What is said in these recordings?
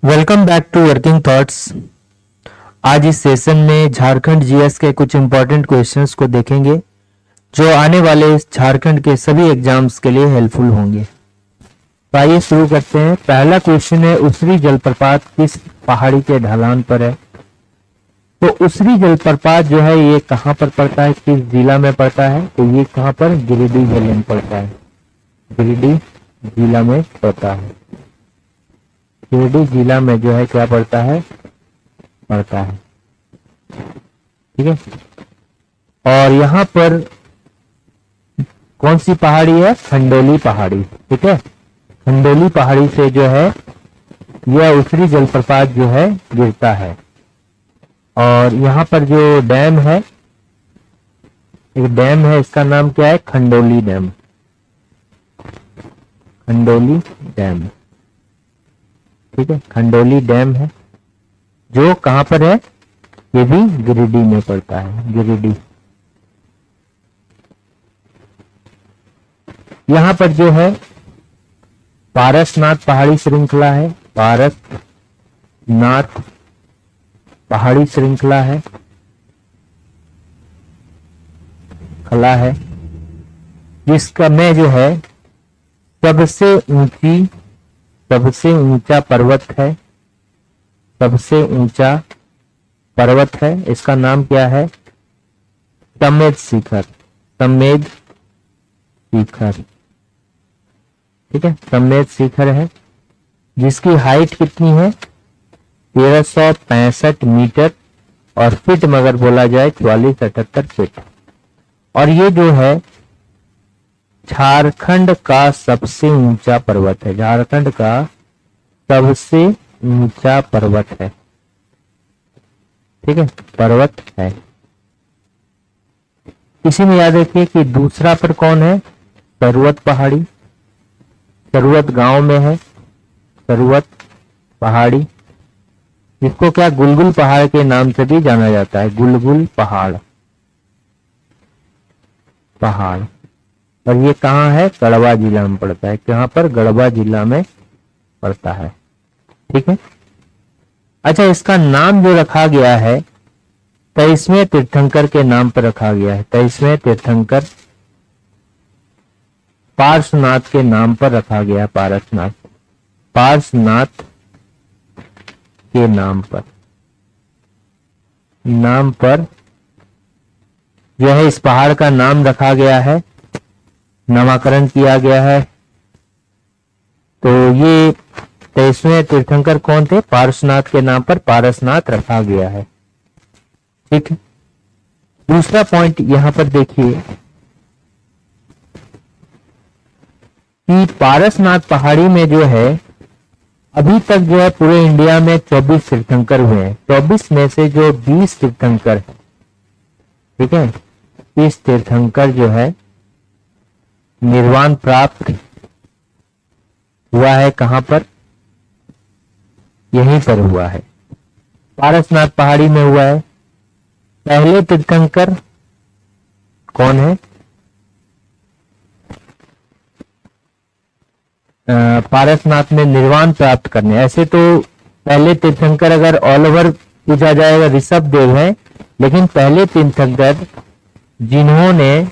Welcome back to working thoughts. आज इस session में झारखंड जीएस के कुछ इंपॉर्टेंट क्वेश्चंस को देखेंगे जो आने वाले झारखंड के सभी एग्जाम्स के लिए हेल्पफुल होंगे। तो आइए शुरू करते हैं। पहला क्वेश्चन है, उसरी जलप्रपात किस पहाड़ी के ढलान पर है? तो उसरी जलप्रपात जो है ये कहाँ पर पड़ता है, किस जिला में पड़ता है? तो ये कहाँ पर, गिरिडीह जिले में पड़ता है। गिरिडीह जिला में पड़ता है। गिरिडीह जिला में जो है क्या पड़ता है, पड़ता है। ठीक है। और यहाँ पर कौन सी पहाड़ी है? खंडोली पहाड़ी। ठीक है, खंडोली पहाड़ी से जो है यह उसरी जलप्रपात जो है गिरता है। और यहाँ पर जो डैम है, एक डैम है, इसका नाम क्या है? खंडोली डैम। खंडोली डैम। ठीक है, खंडोली डैम है जो कहां पर है? ये भी गिरिडीह में पड़ता है। गिरिडीह। यहां पर जो है पारसनाथ पहाड़ी श्रृंखला है। पारसनाथ पहाड़ी श्रृंखला है, खला है, जिसका में जो है सबसे ऊंचा पर्वत है। सबसे ऊंचा पर्वत है, इसका नाम क्या है? समेद शिखर। समेद शिखर। ठीक है, समेद शिखर है, जिसकी हाइट कितनी है? 1365 मीटर और फीट में अगर बोला जाए 4478 फीट। और ये जो है झारखंड का सबसे ऊंचा पर्वत है। झारखंड का सबसे ऊंचा पर्वत है। ठीक है, पर्वत है। इसी में याद रखिए कि दूसरा पर कौन है? सरुवत पहाड़ी। सरुवत गांव में है। सरुवत पहाड़ी, जिसको क्या गुलगुल पहाड़ के नाम से भी जाना जाता है। गुलगुल पहाड़। पहाड़। और ये कहाँ है? गढ़वा जिला में पड़ता है। कहाँ पर? गढ़वा जिला में पड़ता है। ठीक है। अच्छा, इसका नाम जो रखा गया है 23वें तीर्थंकर के नाम पर रखा गया है। 23वें तीर्थंकर पार्श्वनाथ के नाम पर रखा गया है। पार्श्वनाथ। पार्श्वनाथ के नाम पर जो है इस पहाड़ का नाम रखा गया है, नामकरण किया गया है। तो ये 23वें तीर्थंकर कौन थे? पार्श्वनाथ के नाम पर पारसनाथ रखा गया है। ठीक है। दूसरा पॉइंट यहां पर देखिए कि पारसनाथ पहाड़ी में जो है अभी तक जो है पूरे इंडिया में 24 तीर्थंकर हुए हैं। 24 में से जो 20 तीर्थंकर है, ठीक है, 30 तीर्थंकर जो है निर्वाण प्राप्त हुआ है। कहां पर? यहीं पर हुआ है, पारसनाथ पहाड़ी में हुआ है। पहले तीर्थंकर कौन है? पारसनाथ में निर्वाण प्राप्त करने। ऐसे तो पहले तीर्थंकर अगर ऑल ओवर पूछा जाएगा ऋषभ देव है, लेकिन पहले तीर्थंकर जिन्होंने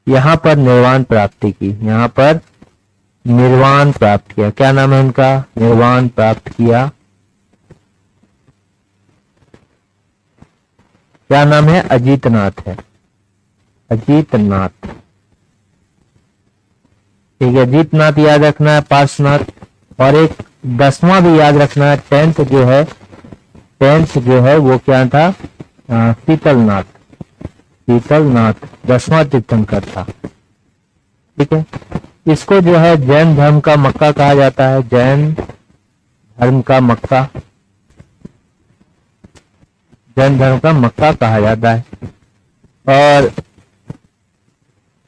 यहां पर निर्वाण प्राप्ति की, यहां पर निर्वाण प्राप्त किया, क्या नाम है उनका? निर्वाण प्राप्त किया। क्या नाम है? अजीतनाथ है। अजीतनाथ। ठीक है, अजीतनाथ याद रखना है। पार्श्वनाथ। और एक 10वां भी याद रखना है। 10th जो है, 10th जो है वो क्या था? शीतलनाथ। शीतलनाथ 10वां तीर्थंकर था। ठीक है। इसको जो है जैन धर्म का मक्का कहा जाता है। जैन धर्म का मक्का। जैन धर्म का मक्का कहा जाता है। और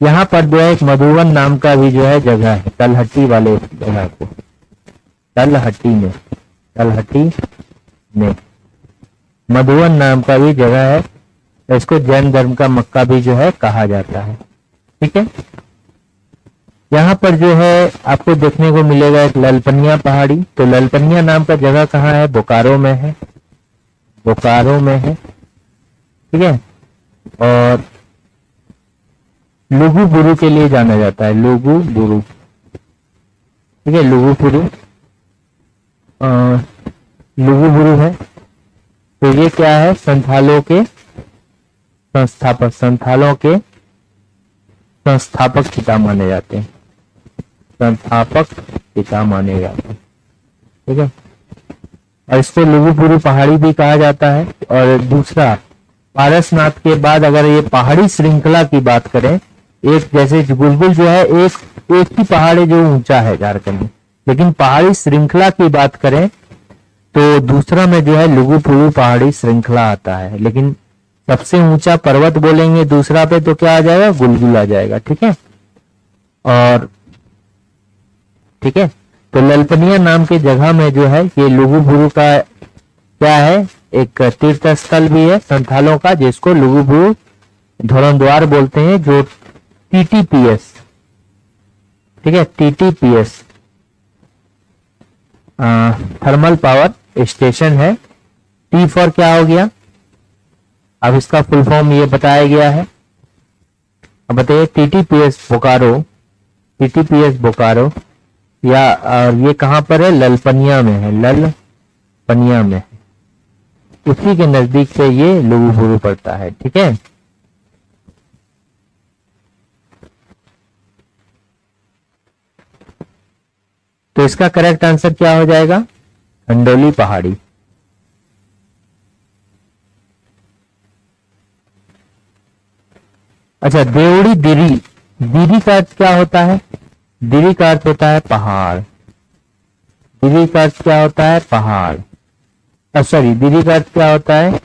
यहाँ पर जो है एक मधुवन नाम का भी जो है जगह है, तलहटी वाले जगह को, तलहटी में मधुवन नाम का भी जगह है। इसको जैन धर्म का मक्का भी जो है कहा जाता है। ठीक है। यहाँ पर जो है आपको देखने को मिलेगा एक ललपनिया पहाड़ी। तो ललपनिया नाम का जगह कहाँ है? बोकारो में है, बोकारो में है, ठीक है। और लुगुबुरु के लिए जाना जाता है, लुगुबुरु, ठीक है, लुगुबुरु, लुगुबुरु है। तो ये क्या है? संथालों के संस्थापक, संथालों के संस्थापक पिता माने जाते हैं, संस्थापक पिता माने जाते हैं, ठीक है। और इसको लुगुबुरु पहाड़ी भी कहा जाता है। और दूसरा, पारसनाथ के बाद अगर ये पहाड़ी श्रृंखला की बात करें, एक जैसे बुलबुल जो है एक ही पहाड़ है जो ऊंचा है झारखंड में, लेकिन पहाड़ी श्रृंखला की बात करें तो दूसरा में जो है लुगुबुरु पहाड़ी श्रृंखला आता है। लेकिन सबसे ऊंचा पर्वत बोलेंगे दूसरा पे तो क्या आ जाएगा? गुलगुल आ जाएगा, ठीक है। और ठीक है, तो ललपनिया नाम के जगह में जो है ये लुगुबुरु का क्या है? एक तीर्थ स्थल भी है संथालों का, जिसको लुगुबुरु धोरनद्वार बोलते हैं, जो टीटीपीएस, ठीक है, टीटीपीएस थर्मल पावर स्टेशन है। टी फॉर क्या हो गया? अब इसका फुल फॉर्म ये बताया गया है। अब बताइए, टीटीपीएस बोकारो, टीटीपीएस बोकारो, या ये कहां पर है? ललपनिया में है, ललपनिया में है, उसी के नजदीक से ये लुगुबुरु पड़ता है, ठीक है। तो इसका करेक्ट आंसर क्या हो जाएगा? खंडोली पहाड़ी। अच्छा, देवड़ी दिरी, दिरी का अर्थ क्या होता है? दिरी का अर्थ होता है पहाड़, दिरी का अर्थ क्या होता है? पहाड़। सॉरी, दिरी का अर्थ क्या होता है?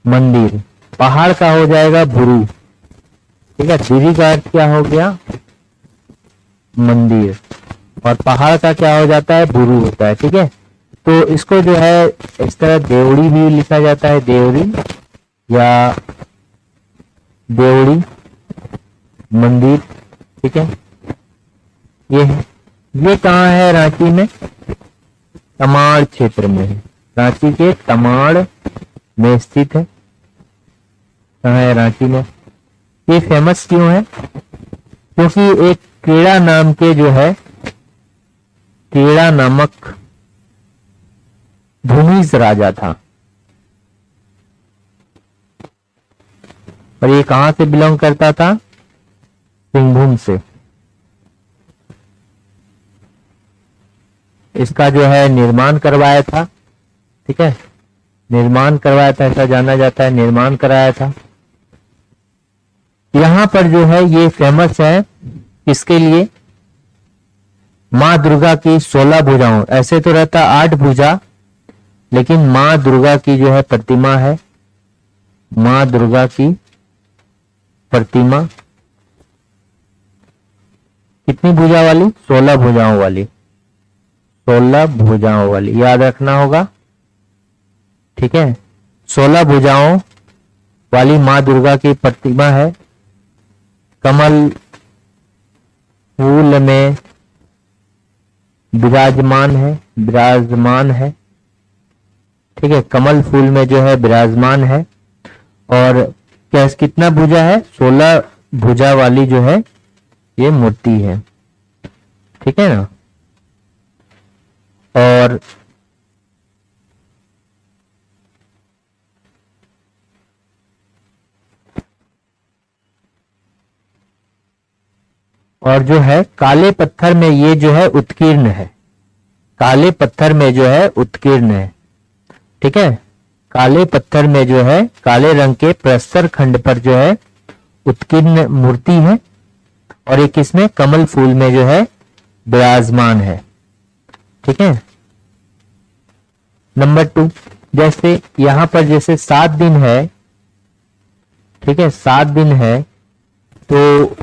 मंदिर। पहाड़ का हो जाएगा बुरु, ठीक है। दिरी का अर्थ क्या हो गया? मंदिर। और पहाड़ का क्या हो जाता है? बुरु होता है, ठीक है। तो इसको जो है इस तरह देवड़ी भी लिखा जाता है, देवड़ी या देवड़ी मंदिर, ठीक है। ये है, ये कहाँ है? रांची में, तमाड़ क्षेत्र में है, रांची के तमाड़ में स्थित है। कहाँ है? रांची में। ये फेमस क्यों है? क्योंकि एक केड़ा नाम के जो है, केड़ा नामक भूमिज राजा था, और ये कहां से बिलोंग करता था? सिंहभूम से। इसका जो है निर्माण करवाया था, ठीक है, निर्माण करवाया था, ऐसा जाना जाता है, निर्माण कराया था। यहां पर जो है ये फेमस है किसके लिए? माँ दुर्गा की 16 भुजाओं, ऐसे तो रहता 8 भुजा, लेकिन माँ दुर्गा की जो है प्रतिमा है, माँ दुर्गा की प्रतिमा कितनी भुजा वाली? 16 भुजाओं वाली, 16 भुजाओं वाली, याद रखना होगा, ठीक है। 16 भुजाओं वाली माँ दुर्गा की प्रतिमा है, कमल फूल में विराजमान है, विराजमान है, ठीक है, कमल फूल में जो है विराजमान है। और क्या कितना भुजा है? 16 भुजा वाली जो है ये मूर्ति है, ठीक है ना। और जो है काले पत्थर में ये जो है उत्कीर्ण है, काले पत्थर में जो है उत्कीर्ण है, ठीक है। काले पत्थर में जो है काले रंग के प्रस्तर खंड पर जो है उत्कीर्ण मूर्ति है, और एक इसमें कमल फूल में जो है विराजमान है, ठीक है। नंबर 2, जैसे यहां पर जैसे 7 दिन है, ठीक है, 7 दिन है, तो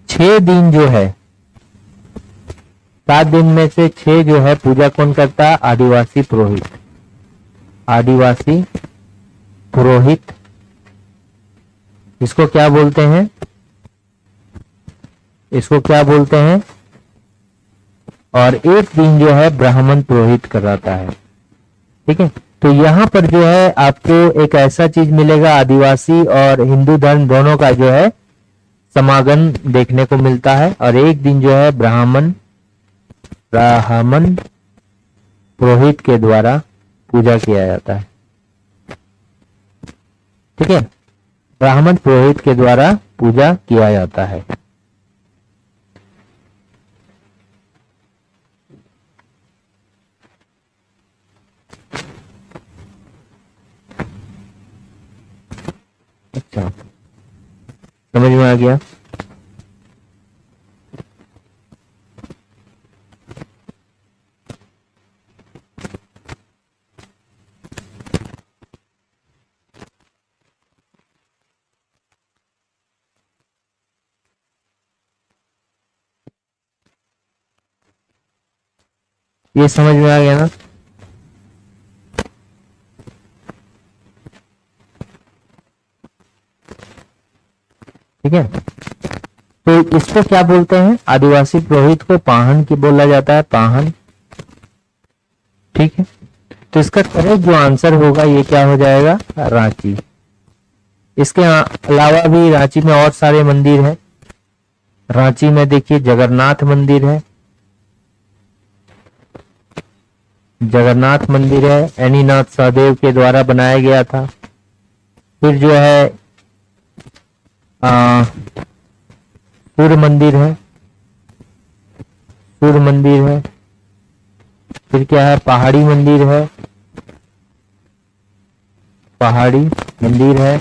6 दिन जो है, 7 दिन में से 6 जो है पूजा कौन करता है? आदिवासी पुरोहित, आदिवासी पुरोहित। इसको क्या बोलते हैं? इसको क्या बोलते हैं। और एक दिन जो है ब्राह्मण पुरोहित कराता है। ठीक है, तो यहाँ पर जो है आपको एक ऐसा चीज मिलेगा, आदिवासी और हिंदू धर्म दोनों का जो है समागम देखने को मिलता है। और एक दिन जो है ब्राह्मण ब्राह्मण पुरोहित के द्वारा पूजा किया जाता है। ठीक है, ब्राह्मण पुरोहित के द्वारा पूजा किया जाता है। अच्छा, समझ में आ गया। ये समझ में आ गया ना। ठीक है, तो इसको क्या बोलते हैं, आदिवासी पुरोहित को पाहन की बोला जाता है, पाहन। ठीक है, तो इसका करेक्ट जो आंसर होगा ये क्या हो जाएगा, रांची। इसके अलावा भी रांची में और सारे मंदिर हैं। रांची में देखिए जगन्नाथ मंदिर है, जगन्नाथ मंदिर है, एनीनाथ सहदेव के द्वारा बनाया गया था। फिर जो है सूर्य मंदिर है, सूर्य मंदिर है। फिर क्या है, पहाड़ी मंदिर है, पहाड़ी मंदिर है,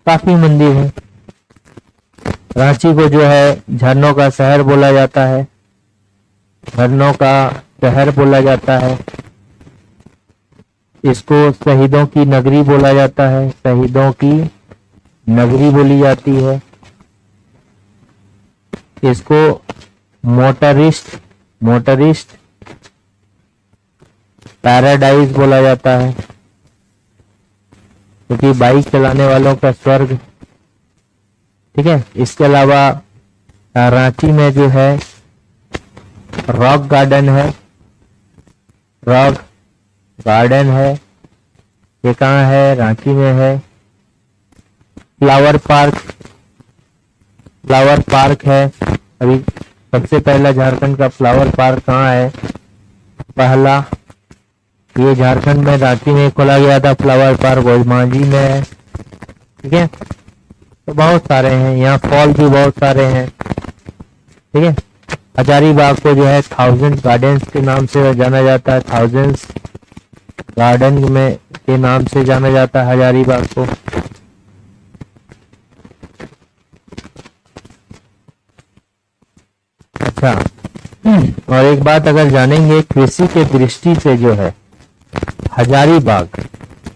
काफी मंदिर है। रांची को जो है झरनों का शहर बोला जाता है, झरनों का शहर बोला जाता है। इसको शहीदों की नगरी बोला जाता है, शहीदों की नगरी बोली जाती है। इसको मोटरिस्ट पैराडाइज बोला जाता है, क्योंकि बाइक चलाने वालों का स्वर्ग। ठीक है, इसके अलावा रांची में जो है रॉक गार्डन है, रॉक गार्डन है। ये कहाँ है, रांची में है। फ्लावर पार्क है। अभी सबसे पहला झारखंड का फ्लावर पार्क कहाँ है, पहला ये झारखंड में रांची में खोला गया था फ्लावर पार्क, वो मांझी में है। ठीक है, तो बहुत सारे हैं, यहाँ फॉल भी बहुत सारे हैं। ठीक है, हजारीबाग को जो है थाउजेंड गार्डन्स के नाम से जाना जाता है, थाउजेंड्स गार्डन में के नाम से जाना जाता है हजारीबाग को। अच्छा, और एक बात अगर जानेंगे, कृषि के दृष्टि से जो है हजारीबाग,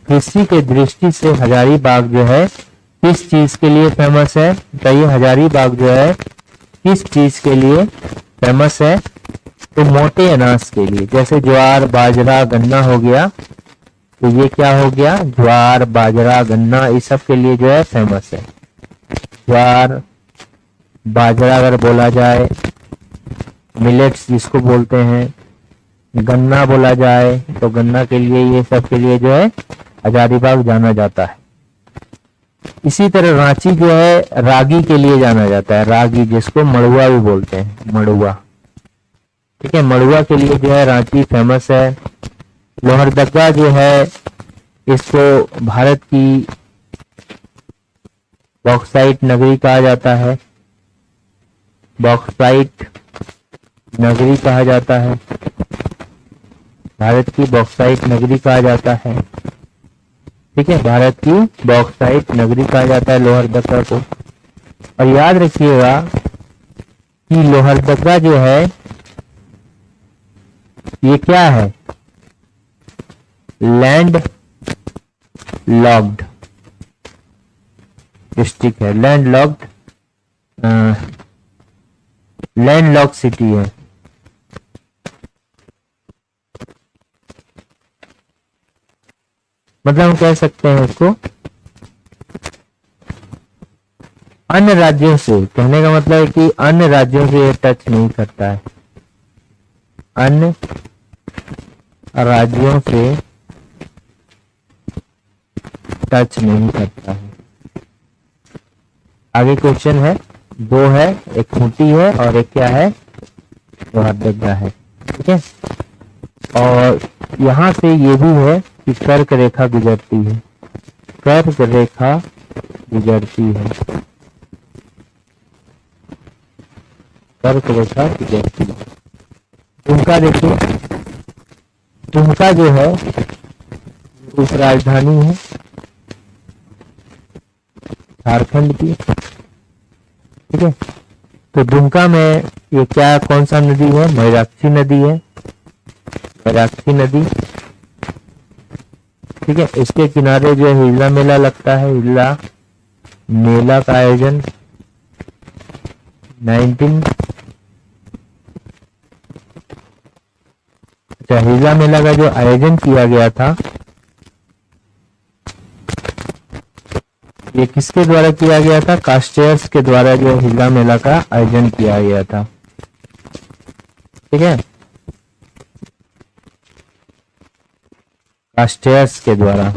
कृषि के दृष्टि से हजारीबाग जो है किस चीज के लिए फेमस है बताइए। हजारीबाग जो है किस चीज के लिए फेमस है, तो मोटे अनाज के लिए। जैसे ज्वार बाजरा गन्ना हो गया, तो ये क्या हो गया, ज्वार बाजरा गन्ना, इस सब के लिए जो है फेमस है। ज्वार बाजरा अगर बोला जाए, मिलेट्स जिसको बोलते हैं, गन्ना बोला जाए तो गन्ना के लिए, ये सब के लिए जो है हजारीबाग जाना जाता है। इसी तरह रांची जो है रागी के लिए जाना जाता है, रागी जिसको मड़ुआ भी बोलते हैं, मड़ुआ। ठीक है, मड़ुआ के लिए जो है रांची फेमस है। लोहरदगा जो है इसको भारत की बॉक्साइट नगरी कहा जाता है, बॉक्साइट नगरी कहा जाता है, भारत की बॉक्साइट नगरी कहा जाता है। ठीक है, भारत की बॉक्साइट नगरी कहा जाता है लोहरदगा को। और याद रखिएगा कि लोहरदगा जो है ये क्या है, लैंड लॉक्ड डिस्ट्रिक्ट है, लैंड लॉक्ड सिटी है। मतलब हम कह सकते हैं इसको अन्य राज्यों से, कहने का मतलब है कि अन्य राज्यों से ये टच नहीं करता है, अन्य राज्यों से टच नहीं करता है। आगे क्वेश्चन है, दो है, एक खूंटी है और एक क्या है, लोहरदगा है। ठीक है, और यहां से ये भी है कि कर्क रेखा गुजरती है, कर्क रेखा गुजरती है, कर्क रेखा गुजरती है। उनका देखिए, उनका जो है उप राजधानी है झारखंड की। ठीक है, तो दुमका में ये क्या, कौन सा नदी है, मयूराक्षी नदी है, मयूराक्षी नदी। ठीक है, इसके किनारे जो है हिजला मेला लगता है, हिजला मेला का आयोजन 19 हिजला मेला का जो आयोजन किया गया था, ये किसके द्वारा किया गया था, कास्टेयर्स के द्वारा जो हिजला मेला का आयोजन किया गया था। ठीक है, कास्टेयर्स के द्वारा।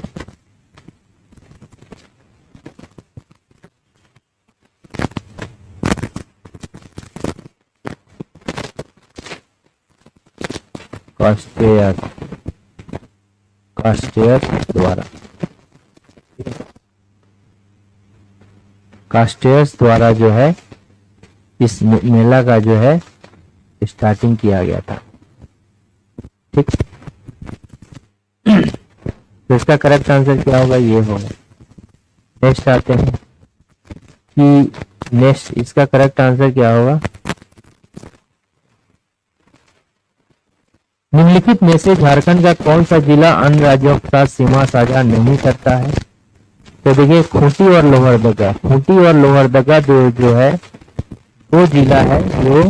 कास्टेयर्स, कास्टेयर्स द्वारा, कास्टेयर्स द्वारा जो है इस मेला का जो है स्टार्टिंग किया गया था। ठीक, तो इसका करेक्ट आंसर क्या होगा, ये होगा। नेक्स्ट आते हैं कि नेक्स्ट इसका करेक्ट आंसर क्या होगा, निम्नलिखित में से झारखंड का कौन सा जिला अन्य राज्यों के साथ सीमा साझा नहीं करता है। तो देखिए, खूंटी और लोहरदगा, खूंटी और लोहरदगा जो है वो जिला है जो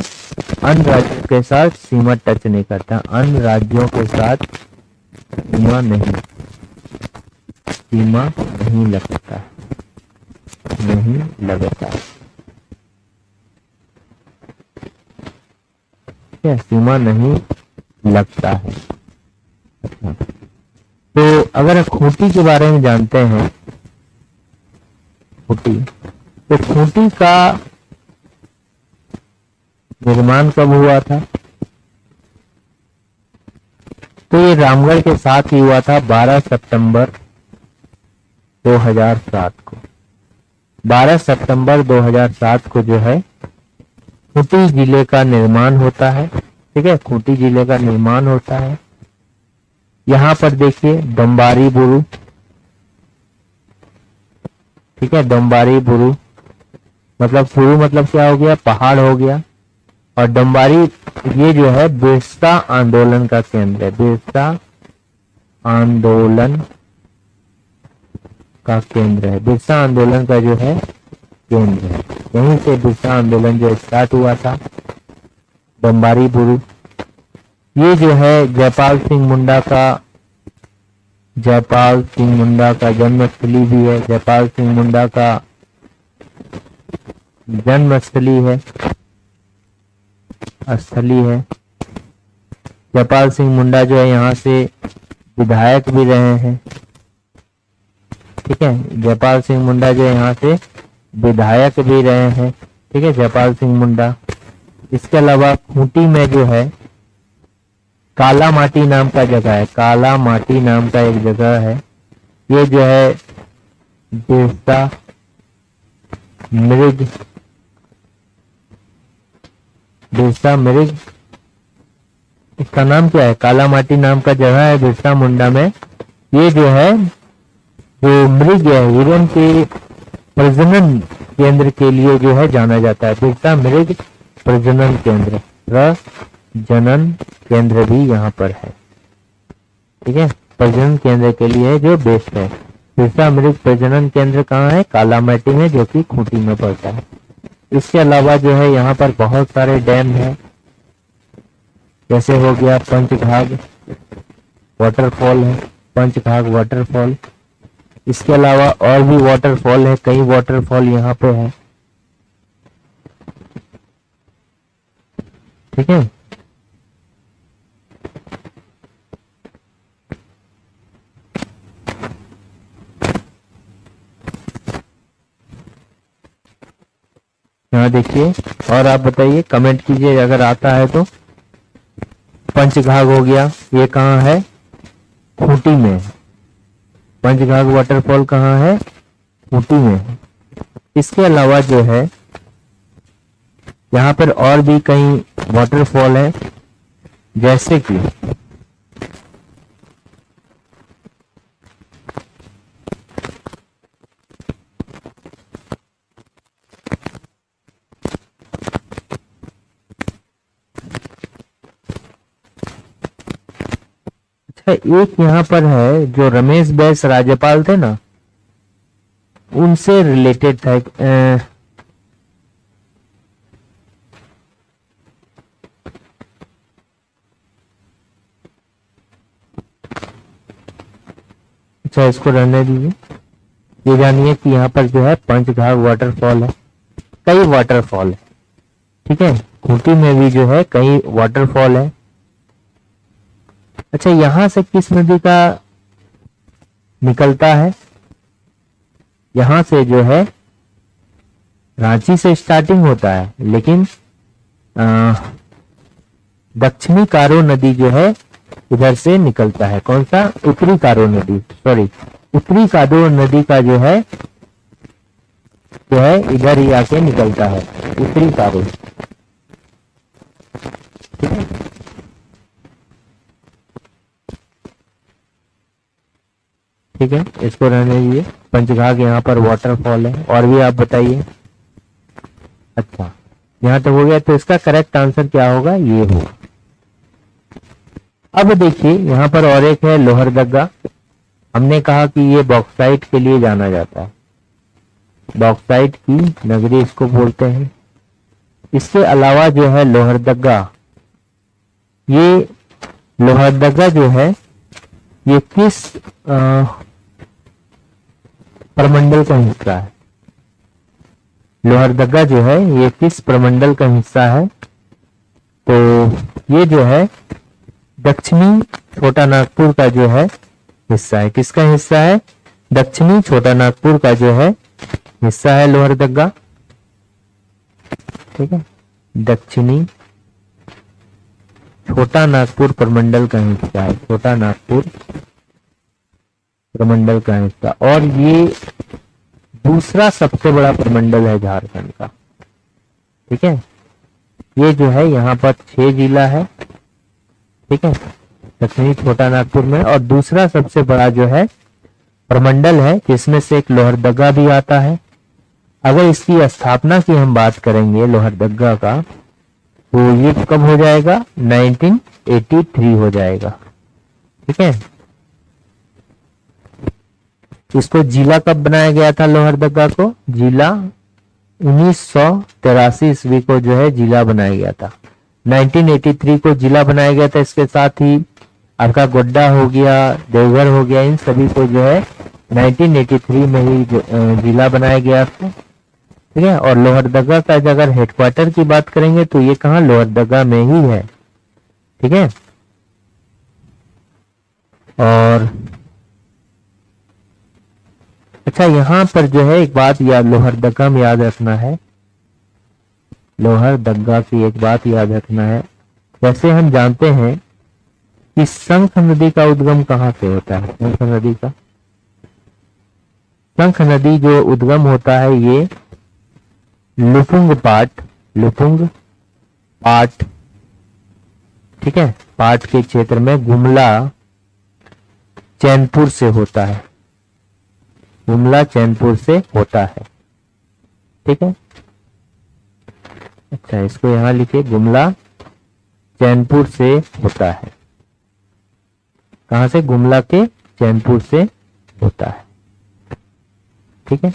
अन्य राज्यों के साथ सीमा टच नहीं करता, अन्य राज्यों के साथ सीमा नहीं लगता, नहीं लगता। क्या, सीमा नहीं लगता है। तो अगर खूंटी के बारे में जानते हैं, खूंटी, तो खूंटी का निर्माण कब हुआ था, तो ये रामगढ़ के साथ ही हुआ था 12 सितंबर 2007 को। 12 सितंबर 2007 को जो है खूंटी जिले का निर्माण होता है। ठीक है, खूंटी जिले का निर्माण होता है। यहाँ पर देखिए डंबारी बुरु, ठीक है, डंबारी बुरु मतलब, बुरु मतलब क्या हो गया, पहाड़ हो गया, और डंबारी ये जो है बिरसा आंदोलन का केंद्र है, बिरसा आंदोलन का केंद्र है, बिरसा आंदोलन का जो है केंद्र है। यहीं से बिरसा आंदोलन जो स्टार्ट हुआ था, डंबारी बुरु। ये जो है जयपाल सिंह मुंडा का जन्मस्थली भी है, जयपाल सिंह मुंडा का जन्मस्थली है, स्थली है। जयपाल सिंह मुंडा जो है यहाँ से विधायक भी रहे हैं। ठीक है, जयपाल सिंह मुंडा जो है यहाँ से विधायक भी रहे हैं। ठीक है, जयपाल सिंह मुंडा। इसके अलावा खूंटी में जो है काला माटी नाम का जगह है, काला माटी नाम का एक जगह है। ये जो है बिरसा मृग, इसका नाम क्या है, काला माटी नाम का जगह है बिरसा मुंडा में। ये जो है जो मृग है, हिरण के प्रजनन केंद्र के लिए जो है जाना जाता है, बिरसा मृग प्रजनन केंद्र, प्रजनन केंद्र भी यहाँ पर है। ठीक है, प्रजनन केंद्र के लिए जो बेस्ट है। बिरसा मृग प्रजनन केंद्र कहाँ है, काला माटी में, जो कि खूंटी में पड़ता है। इसके अलावा जो है यहाँ पर बहुत सारे डैम है, जैसे हो गया पंचघाघ वाटरफॉल है, पंचघाघ वाटरफॉल। इसके अलावा और भी वाटरफॉल है, कई वाटरफॉल यहाँ पे है। ठीक है। यहाँ देखिए, और आप बताइए, कमेंट कीजिए अगर आता है तो। पंचघाघ हो गया, ये कहाँ है? खूंटी में। पंचघाघ वाटरफॉल कहाँ है? खूंटी में। इसके अलावा जो है यहाँ पर और भी कई वाटरफॉल है, जैसे कि एक यहाँ पर है जो रमेश बैस राज्यपाल थे ना, उनसे रिलेटेड था। अच्छा, इसको रहने दीजिए। ये जानिए कि यहाँ पर जो है पंचघाघ वाटरफॉल है, कई वाटरफॉल है। ठीक है, खूंटी में भी जो है कई वाटरफॉल है। अच्छा, यहां से किस नदी का निकलता है? यहां से जो है रांची से स्टार्टिंग होता है, लेकिन दक्षिणी कारो नदी जो है इधर से निकलता है। कौन सा? उत्तरी कारो नदी, सॉरी, उत्तरी कारो नदी का जो है इधर ही आके निकलता है, उत्तरी कारो। ठीक है, ठीक है, इसको रहने दीजिए। पंचघाघ यहाँ पर वाटरफॉल है। और भी आप बताइए। अच्छा, यहाँ तक हो गया, तो इसका करेक्ट आंसर क्या होगा? ये होगा। अब देखिए, यहाँ पर और एक है लोहरदगा। हमने कहा कि ये बॉक्साइट के लिए जाना जाता है, बॉक्साइट की नगरी इसको बोलते हैं। इसके अलावा जो है लोहरदगा, ये लोहरदगा जो है ये किस प्रमंडल का हिस्सा है? लोहरदगा जो है ये किस प्रमंडल का हिस्सा है? तो ये जो है दक्षिणी छोटा नागपुर का जो है हिस्सा है। किसका हिस्सा है? दक्षिणी छोटा नागपुर का जो है हिस्सा है लोहरदगा। ठीक है, दक्षिणी छोटा नागपुर प्रमंडल का हिस्सा है, छोटा नागपुर प्रमंडल का हिस्सा। और ये दूसरा सबसे बड़ा प्रमंडल है झारखंड का। ठीक है, ये जो है यहाँ पर 6 जिला है। ठीक है, दक्षिणी छोटा नागपुर में। और दूसरा सबसे बड़ा जो है प्रमंडल है, जिसमें से एक लोहरदगा भी आता है। अगर इसकी स्थापना की हम बात करेंगे लोहरदगा का, तो ये कब हो जाएगा? 1983 हो जाएगा। ठीक है, इसको जिला कब बनाया गया था? लोहरदगा को जिला 1983 ईस्वी को जो है जिला बनाया गया था। 1983 को जिला बनाया गया था। इसके साथ ही आपका गोड्डा हो गया, देवघर हो गया, इन सभी को जो है 1983 में ही जिला बनाया गया था। ठीक है, और लोहरदगा का अगर हेडक्वार्टर की बात करेंगे तो ये कहाँ? लोहरदगा में ही है। ठीक है, और अच्छा, यहां पर जो है एक बात याद लोहरदगा में याद रखना है, लोहरदगा की एक बात याद रखना है। जैसे हम जानते हैं कि शंख नदी का उद्गम कहाँ से होता है? शंख नदी का, शंख नदी जो उद्गम होता है ये लुपुंग पाट, ठीक है, पाट के क्षेत्र में गुमला चैनपुर से होता है, गुमला चैनपुर से होता है। ठीक है, अच्छा, इसको यहां लिखिए, गुमला चैनपुर से होता है। कहां से? गुमला के चैनपुर से होता है। ठीक है,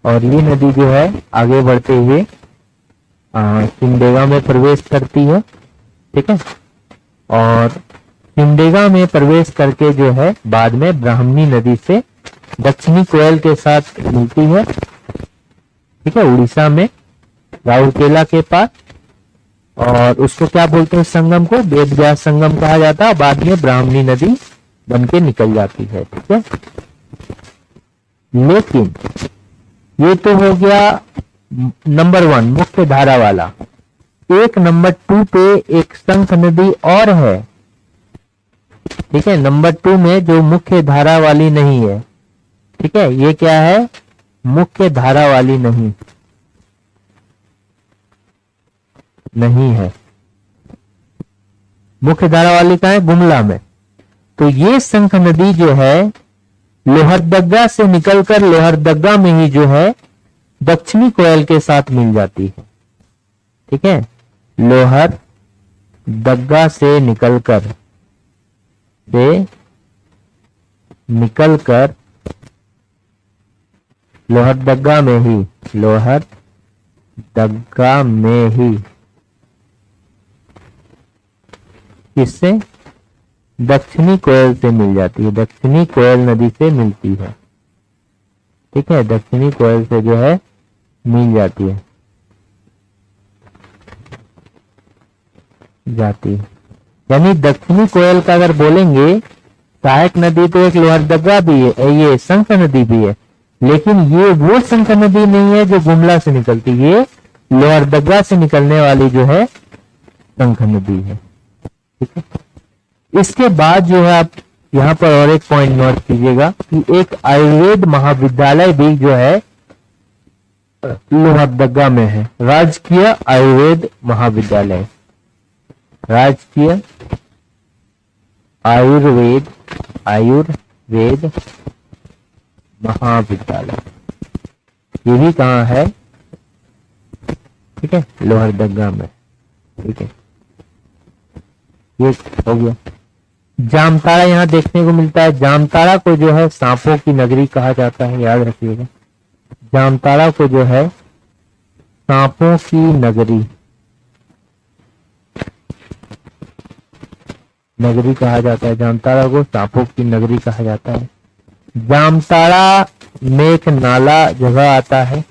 और ये नदी जो है आगे बढ़ते हुए सिमडेगा में प्रवेश करती है। ठीक है, और सिमडेगा में प्रवेश करके जो है बाद में ब्राह्मणी नदी से दक्षिणी कोयल के साथ मिलती है। ठीक है, उड़ीसा में राउरकेला के पास। और उसको क्या बोलते हैं, संगम को वेद व्यास संगम कहा जाता है। बाद में ब्राह्मणी नदी बन के निकल जाती है। ठीक है, लेकिन ये तो हो गया नंबर 1 मुख्य धारा वाला। एक नंबर 2 पे एक शंख नदी और है। ठीक है, नंबर 2 में जो मुख्य धारा वाली नहीं है। ठीक है, ये क्या है, मुख्य धारा वाली नहीं है। मुख्य धारा वाली कहाँ है, गुमला में। तो ये शंख नदी जो है लोहरदगा से निकलकर लोहरदगा में ही जो है दक्षिणी कोयल के साथ मिल जाती है। ठीक है, लोहरदगा से निकलकर लोहरदगा में ही किससे, दक्षिणी कोयल से मिल जाती है। दक्षिणी कोयल नदी से मिलती है। ठीक है, दक्षिणी कोयल से जो है मिल जाती है, यानी दक्षिणी कोयल का अगर बोलेंगे, सहायक नदी तो एक लोहरदगा भी है, ये शंख नदी भी है, लेकिन ये वो शंख नदी नहीं है जो गुमला से निकलती, ये लोहरदगा से निकलने वाली जो है शंख नदी है। ठीक है, इसके बाद जो है आप यहाँ पर और एक पॉइंट नोट कीजिएगा कि एक आयुर्वेद महाविद्यालय भी जो है लोहरदगा में है। राजकीय आयुर्वेद महाविद्यालय, राजकीय आयुर्वेद महाविद्यालय, ये भी कहाँ है, ठीक है, लोहरदगा में। ठीक है, ये हो गया। जामताड़ा यहाँ देखने को मिलता है। जामताड़ा को जो है सांपों की नगरी कहा जाता है, याद रखिएगा। जामताड़ा को जो है सांपों की नगरी कहा जाता है। जामताड़ा को सांपों की नगरी कहा जाता है। जामताड़ा में एक नाला जगह आता है।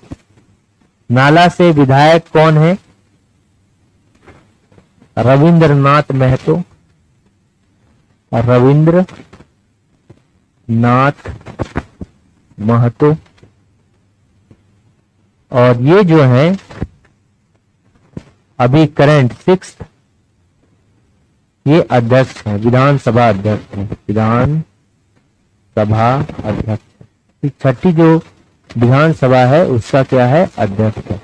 नाला से विधायक कौन है, रविंद्रनाथ महतो। रविंद्रनाथ महतो। और ये जो है अभी करंट 6th ये अध्यक्ष है, विधानसभा अध्यक्ष है, विधानसभा अध्यक्ष। 6ठी जो विधानसभा है उसका क्या है, अध्यक्ष है।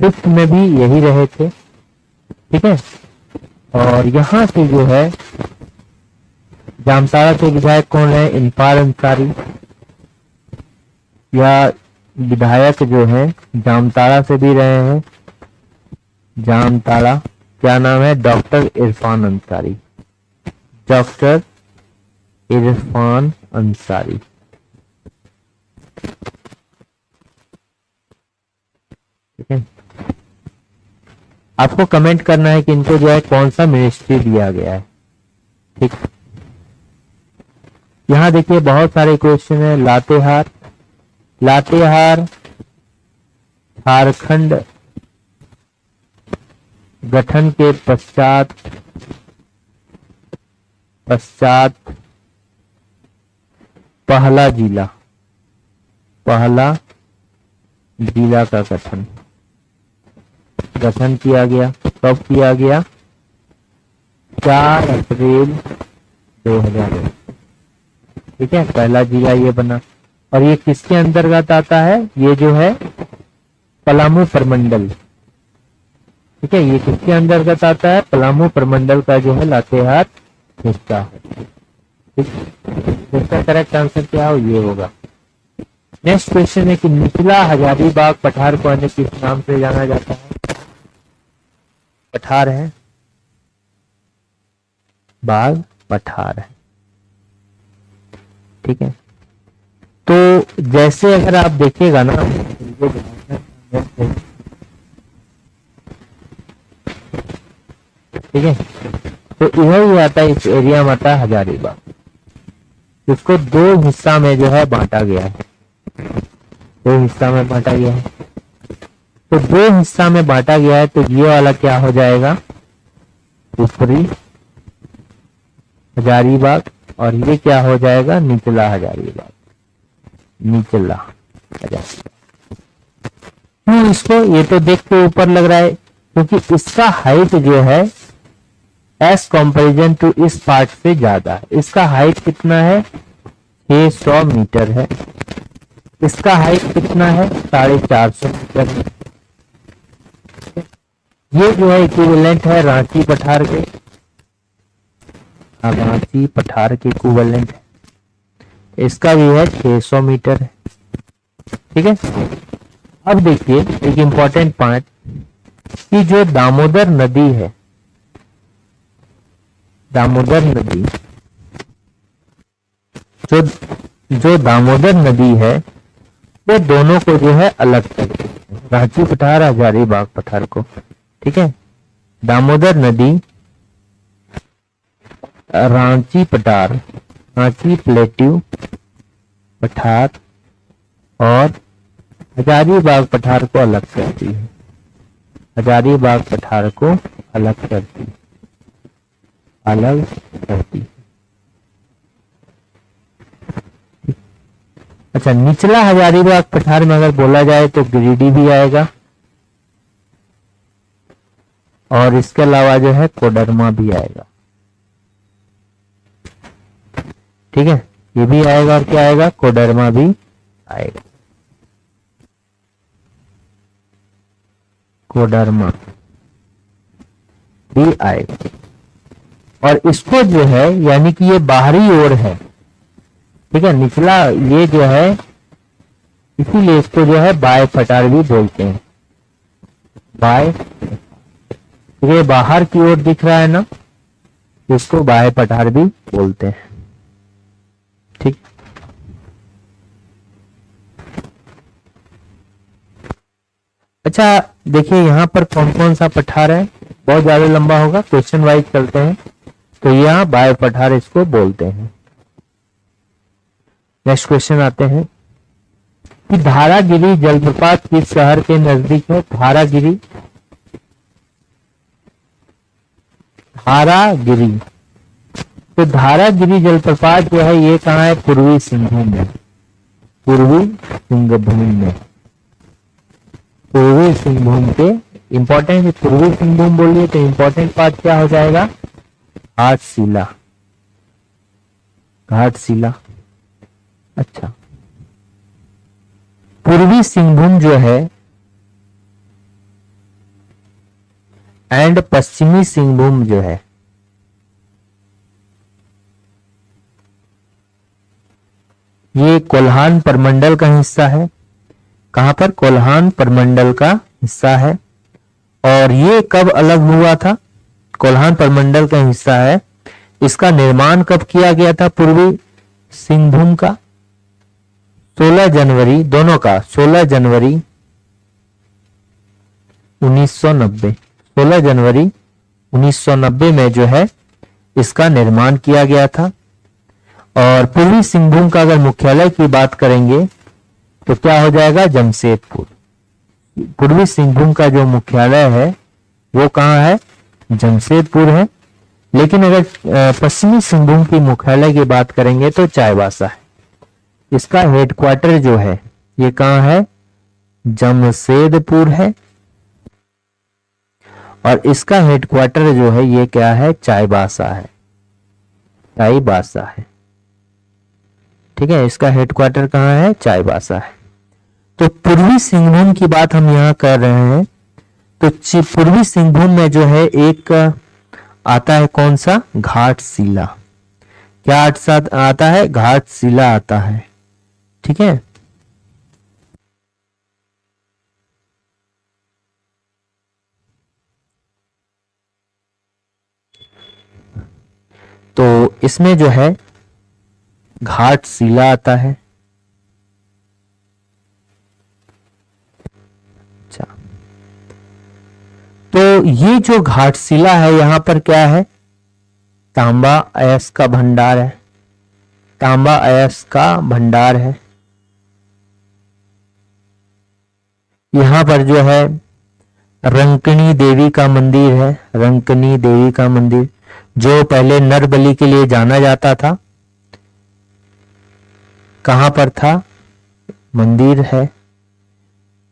5th में भी यही रहे थे। ठीक है, और यहां से जो है जामताड़ा के विधायक कौन है, इनफार अंसारी। या विधायक जो है जामताड़ा से भी रहे हैं। जामताड़ा क्या नाम है, डॉक्टर इरफान अंसारी। डॉक्टर इरफान अंसारी। ठीक है, आपको कमेंट करना है कि इनको जो है कौन सा मिनिस्ट्री दिया गया है। ठीक, यहां देखिए बहुत सारे क्वेश्चन है। लातेहार झारखंड गठन के पश्चात पहला जिला का गठन किया गया। कब किया गया, 4 अप्रैल 2000। ठीक है, पहला जिला ये बना। और ये किसके अंतर्गत आता है, ये जो है पलामू प्रमंडल। ठीक है, ये किसके अंतर्गत आता है, पलामू प्रमंडल का जो है लातेहार हिस्सा है। ठीक, इसका करेक्ट आंसर क्या हो, ये होगा। नेक्स्ट क्वेश्चन है कि निचला हजारीबाग पठार को अन्य किस नाम से जाना जाता है। पठार है, बाग पठार है। ठीक है, तो जैसे अगर आप देखिएगा ना, ठीक है, तो इधर ही आता है, इस एरिया में आता है हजारीबाग। इसको 2 हिस्सा में जो है बांटा गया है। 2 हिस्सा में बांटा गया है। तो 2 हिस्सा में बांटा गया है, तो ये वाला क्या हो जाएगा, ऊपरी हजारीबाग, और ये क्या हो जाएगा, निचला हजारीबाग, निचला हजारीबाग। क्यों इसको, ये तो देख के ऊपर लग रहा है, क्योंकि इसका हाइट जो है एज कंपेरिजन टू इस पार्ट से ज्यादा है। इसका हाइट कितना है, 600 मीटर है। इसका हाइट कितना है, 450 मीटर है। ये जो है इक्विवेलेंट है रांची पठार के, रांची पठार के इक्विवेलेंट है। इसका भी है 600 मीटर है। ठीक है, अब देखिए एक इंपॉर्टेंट पॉइंट कि जो दामोदर नदी है, दामोदर नदी, जो दामोदर नदी है वो दोनों को जो है अलग करती है, रांची पठार हजारीबाग पठार को। ठीक है, दामोदर नदी रांची पठार, रांची प्लेट्यू पठार और हजारीबाग पठार को अलग करती है, हजारीबाग पठार को अलग करती है, अलग करती है। अच्छा, निचला हजारीबाग पठार में अगर बोला जाए तो गिरिडीह भी आएगा, और इसके अलावा जो है कोडरमा भी आएगा। ठीक है, ये भी आएगा, और क्या आएगा, कोडरमा भी आएगा, कोडरमा भी आएगा। और इसको जो है यानी कि ये बाहरी ओर है, ठीक है, निचला ये जो है, इसीलिए इसको जो है बाय पठार भी बोलते हैं, बाय। ये बाहर की ओर दिख रहा है ना, इसको बाय पठार भी बोलते हैं। ठीक, अच्छा देखिए यहां पर कौन कौन सा पठार है, बहुत ज्यादा लंबा होगा, क्वेश्चन वाइज चलते हैं। तो यहाँ बाय पठार इसको बोलते हैं। नेक्स्ट क्वेश्चन आते हैं कि धारागिरी जलप्रपात किस शहर के नजदीक है। धारागिरी, धारागिरी, तो धारागिरी जलप्रपात जो है ये कहाँ है, पूर्वी सिंहभूम में, पूर्वी सिंहभूम में, पूर्वी सिंहभूम के। इंपॉर्टेंट है, पूर्वी सिंहभूम बोलिए तो इंपॉर्टेंट पार्ट क्या हो जाएगा, घाटशिला, घाटशिला। अच्छा, पूर्वी सिंहभूम जो है एंड पश्चिमी सिंहभूम जो है, ये कोल्हान प्रमंडल का हिस्सा है। कहां पर, कोल्हान प्रमंडल का हिस्सा है। और ये कब अलग हुआ था, कोल्हान प्रमंडल का हिस्सा है। इसका निर्माण कब किया गया था, पूर्वी सिंहभूम का 16 जनवरी, दोनों का 16 जनवरी 1990, 16 जनवरी 1990 में जो है इसका निर्माण किया गया था। और पूर्वी सिंहभूम का अगर मुख्यालय की बात करेंगे तो क्या हो जाएगा, जमशेदपुर। पूर्वी सिंहभूम का जो मुख्यालय है वो कहाँ है, जमशेदपुर है। लेकिन अगर पश्चिमी सिंहभूम की मुख्यालय की बात करेंगे तो चाईबासा है। इसका हेडक्वार्टर जो है ये कहाँ है, जमशेदपुर है। और इसका हेडक्वार्टर जो है ये क्या है, चाईबासा है, चाईबासा है। ठीक है, इसका हेडक्वार्टर कहाँ है, चाईबासा है। तो पूर्वी सिंहभूम की बात हम यहाँ कर रहे हैं। तो पूर्वी सिंहभूम में जो है एक आता है कौन सा, घाटशिला। क्या आता है, घाटशिला आता है। ठीक है, तो इसमें जो है घाटशिला आता है। अच्छा, तो ये जो घाटशिला है यहां पर क्या है, तांबा अयस्क का भंडार है, तांबा अयस्क का भंडार है। यहां पर जो है रंकनी देवी का मंदिर है, रंकनी देवी का मंदिर, जो पहले नरबली के लिए जाना जाता था। कहां पर था? मंदिर है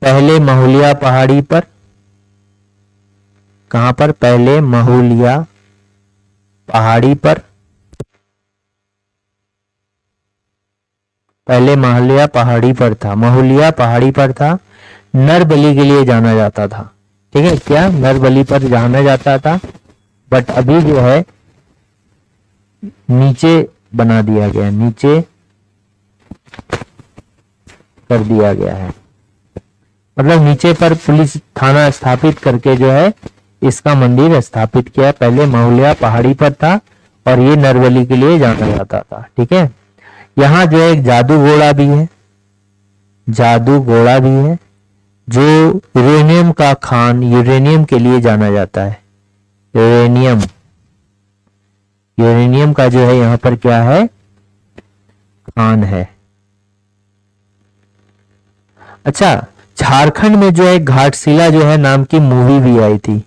पहले महुलिया पहाड़ी पर। कहां पर? पहले महुलिया पहाड़ी पर, पहले महुलिया पहाड़ी पर था, महुलिया पहाड़ी पर था। नरबली के लिए जाना जाता था। ठीक है, क्या नरबली पर जाना जाता था, बट अभी जो है नीचे बना दिया गया, नीचे कर दिया गया है। मतलब नीचे पर पुलिस थाना स्थापित करके जो है इसका मंदिर स्थापित किया। पहले महुलिया पहाड़ी पर था और ये नरबली के लिए जाना जाता था। ठीक है, यहाँ जो है एक जादू घोड़ा भी है, जादू घोड़ा भी है, जो यूरेनियम का खान, यूरेनियम के लिए जाना जाता है। यूरेनियम, यूरेनियम का जो है यहाँ पर क्या है? खान है। अच्छा, झारखंड में जो है घाटशिला जो है नाम की मूवी भी आई थी।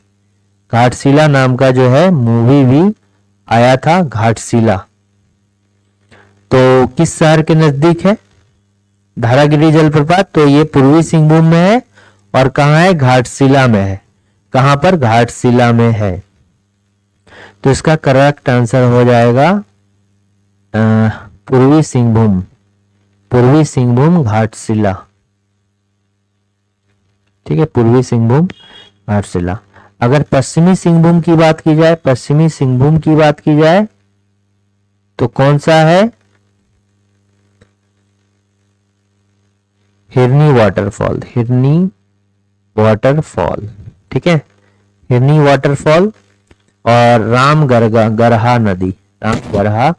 घाटशिला नाम का जो है मूवी भी आया था, घाटशिला। तो किस शहर के नजदीक है? धारागिरी जलप्रपात। तो ये पूर्वी सिंहभूम में है और कहाँ है? घाटशिला में है। कहां पर? घाटशिला में है। तो इसका करेक्ट आंसर हो जाएगा पूर्वी सिंहभूम, पूर्वी सिंहभूम घाटशिला। ठीक है, पूर्वी सिंहभूम घाटशिला। अगर पश्चिमी सिंहभूम की बात की जाए, पश्चिमी सिंहभूम की बात की जाए तो कौन सा है? हिरनी वाटरफॉल, हिरनी वाटरफॉल। ठीक है, हिरनी वाटरफॉल और राम गरहा नदी, राम गरहा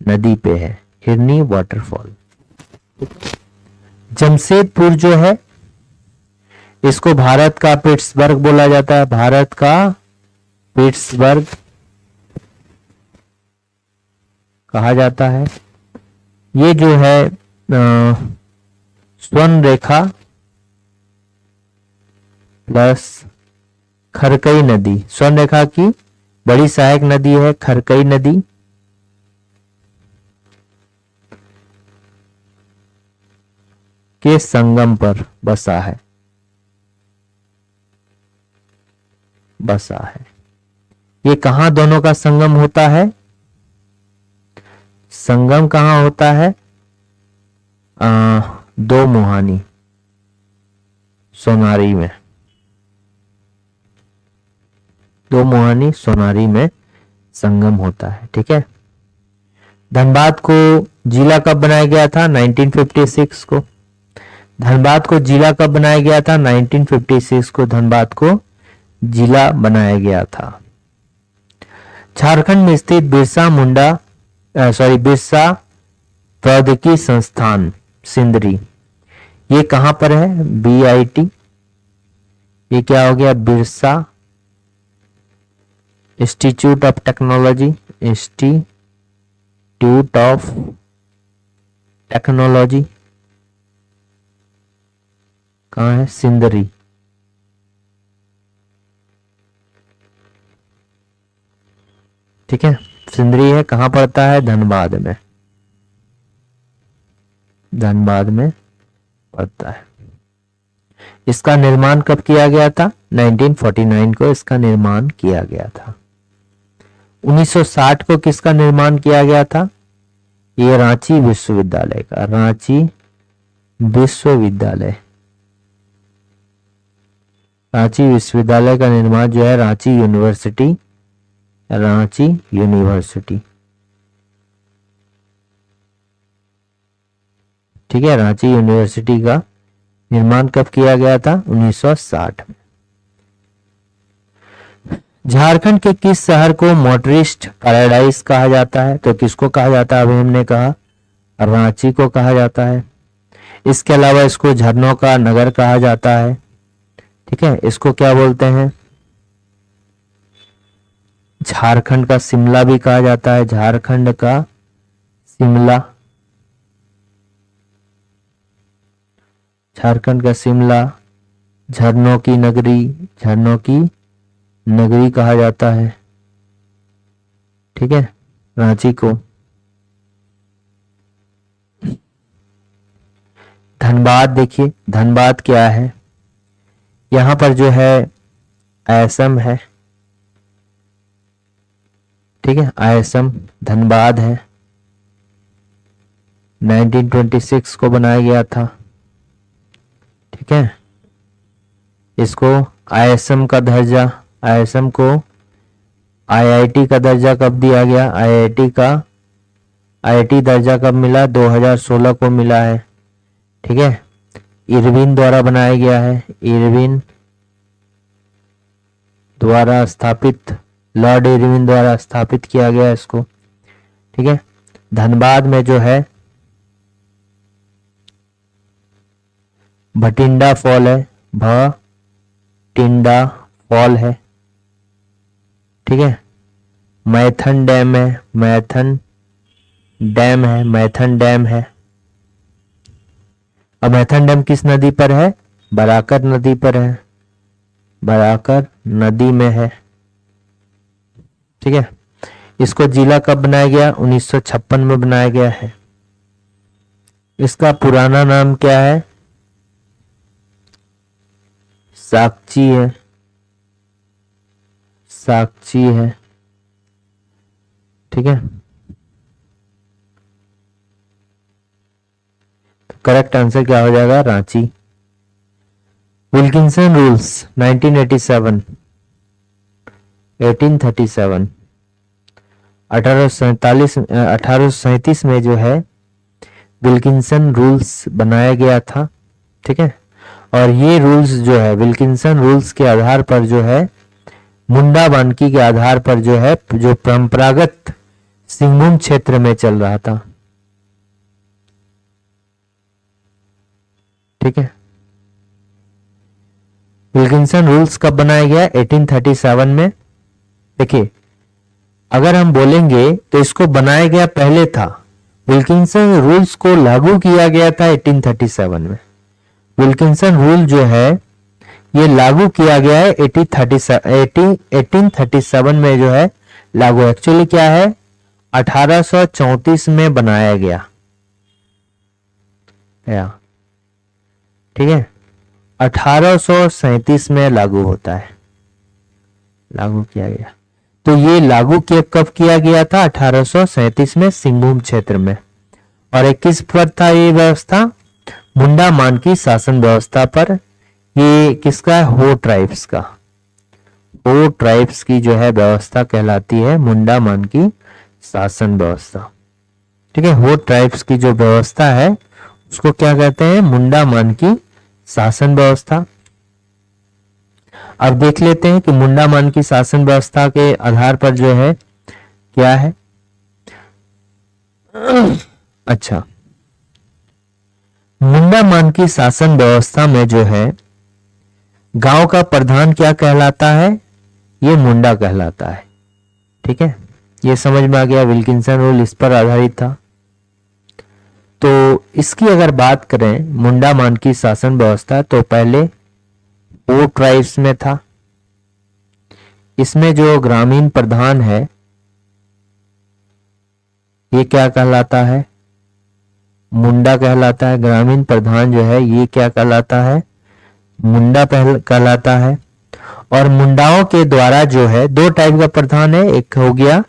नदी पे है हिरनी वाटरफॉल। जमशेदपुर जो है इसको भारत का पिट्सबर्ग बोला जाता है, भारत का पिट्सबर्ग कहा जाता है। ये जो है स्वर्ण रेखा प्लस खरकई नदी, स्वर्ण रेखा की बड़ी सहायक नदी है खरकई नदी। के संगम पर बसा है, बसा है। ये कहां दोनों का संगम होता है? संगम कहां होता है? दो मुहानी, सोनारी में। दो मुहानी सोनारी में संगम होता है। ठीक है, धनबाद को जिला कब बनाया गया था? 1956 को। धनबाद को जिला कब बनाया गया था? 1956 को धनबाद को जिला बनाया गया था। झारखंड में स्थित बिरसा प्रौद्योगिकी संस्थान सिंदरी, ये कहां पर है? BIT। ये क्या हो गया? Birsa institute of technology, institute of technology कहां है? सिंदरी। ठीक है, सिंदरी है, कहां पड़ता है? धनबाद में, धनबाद में पड़ता है। इसका निर्माण कब किया गया था? 1949 को इसका निर्माण किया गया था। 1960 को किसका निर्माण किया गया था? ये रांची विश्वविद्यालय का, रांची विश्वविद्यालय, रांची विश्वविद्यालय का निर्माण जो है रांची यूनिवर्सिटी, रांची यूनिवर्सिटी। ठीक है, रांची यूनिवर्सिटी का निर्माण कब किया गया था? 1960 में। झारखंड के किस शहर को मोटरिस्ट पैराडाइज कहा जाता है? तो किसको कहा जाता है? अभी हमने कहा रांची को कहा जाता है। इसके अलावा इसको झरनों का नगर कहा जाता है। ठीक है, इसको क्या बोलते हैं? झारखंड का शिमला भी कहा जाता है, झारखंड का शिमला, झारखंड का शिमला, झरनों की नगरी, झरनों की नगरी कहा जाता है, ठीक है, रांची को। धनबाद, देखिए धनबाद क्या है, यहां पर जो है असम है, ठीक है, असम धनबाद है, 1926 को बनाया गया था, ठीक है। इसको आईएसएम का दर्जा, आईएसएम को आईआईटी का दर्जा कब दिया गया, आईआईटी दर्जा कब मिला, 2016 को मिला है, ठीक है। इरविन द्वारा बनाया गया है, इरविन द्वारा स्थापित, लॉर्ड इरविन द्वारा स्थापित किया गया इसको, ठीक है। धनबाद में जो है भटिंडा फॉल है, भटिंडा फॉल है, ठीक है। मैथन डैम है, मैथन डैम है, मैथन डैम है। अब मैथन डैम किस नदी पर है, बराकर नदी पर है, बराकर नदी में है, ठीक है। इसको जिला कब बनाया गया, 1956 में बनाया गया है। इसका पुराना नाम क्या है, साकची है, साकची है, ठीक है। तो करेक्ट आंसर क्या हो जाएगा, रांची। विल्किंसन रूल्स 1987, 1837, 1837 में जो है विल्किंसन रूल्स बनाया गया था, ठीक है। और ये रूल्स जो है विल्किंसन रूल्स के आधार पर जो है, मुंडा मानकी के आधार पर जो है, जो परंपरागत सिंहभूम क्षेत्र में चल रहा था, ठीक है। विल्किंसन रूल्स कब बनाया गया, 1837 में। देखिए अगर हम बोलेंगे तो इसको बनाया गया पहले था, विल्किंसन रूल्स को लागू किया गया था 1837 में। विल्किंसन रूल जो है ये लागू किया गया है 1837 में जो है लागू, एक्चुअली क्या है 1834 में बनाया गया, ठीक है। 1837 में लागू होता है, लागू किया गया। तो ये लागू कब किया गया था, 1837 में सिंहभूम क्षेत्र में। और एक किस पर था ये व्यवस्था, मुंडा मानकी शासन व्यवस्था पर। ये किसका है, हो ट्राइब्स का, हो ट्राइब्स की जो है व्यवस्था कहलाती है मुंडा मानकी शासन व्यवस्था, ठीक है। हो ट्राइब्स की जो व्यवस्था है उसको क्या कहते हैं, मुंडा मानकी शासन व्यवस्था। अब देख लेते हैं कि मुंडा मानकी शासन व्यवस्था के आधार पर जो है क्या है। अच्छा, मुंडा मानकी शासन व्यवस्था में जो है गांव का प्रधान क्या कहलाता है, ये मुंडा कहलाता है, ठीक है। ये समझ में आ गया, विल्किंसन रूल इस पर आधारित था। तो इसकी अगर बात करें मुंडा मानकी शासन व्यवस्था, तो पहले वो ट्राइब्स में था। इसमें जो ग्रामीण प्रधान है ये क्या कहलाता है, मुंडा कहलाता है। ग्रामीण प्रधान जो है ये क्या कहलाता है, मुंडा कहलाता है। और मुंडाओं के द्वारा जो है दो टाइप का प्रधान है, एक हो गया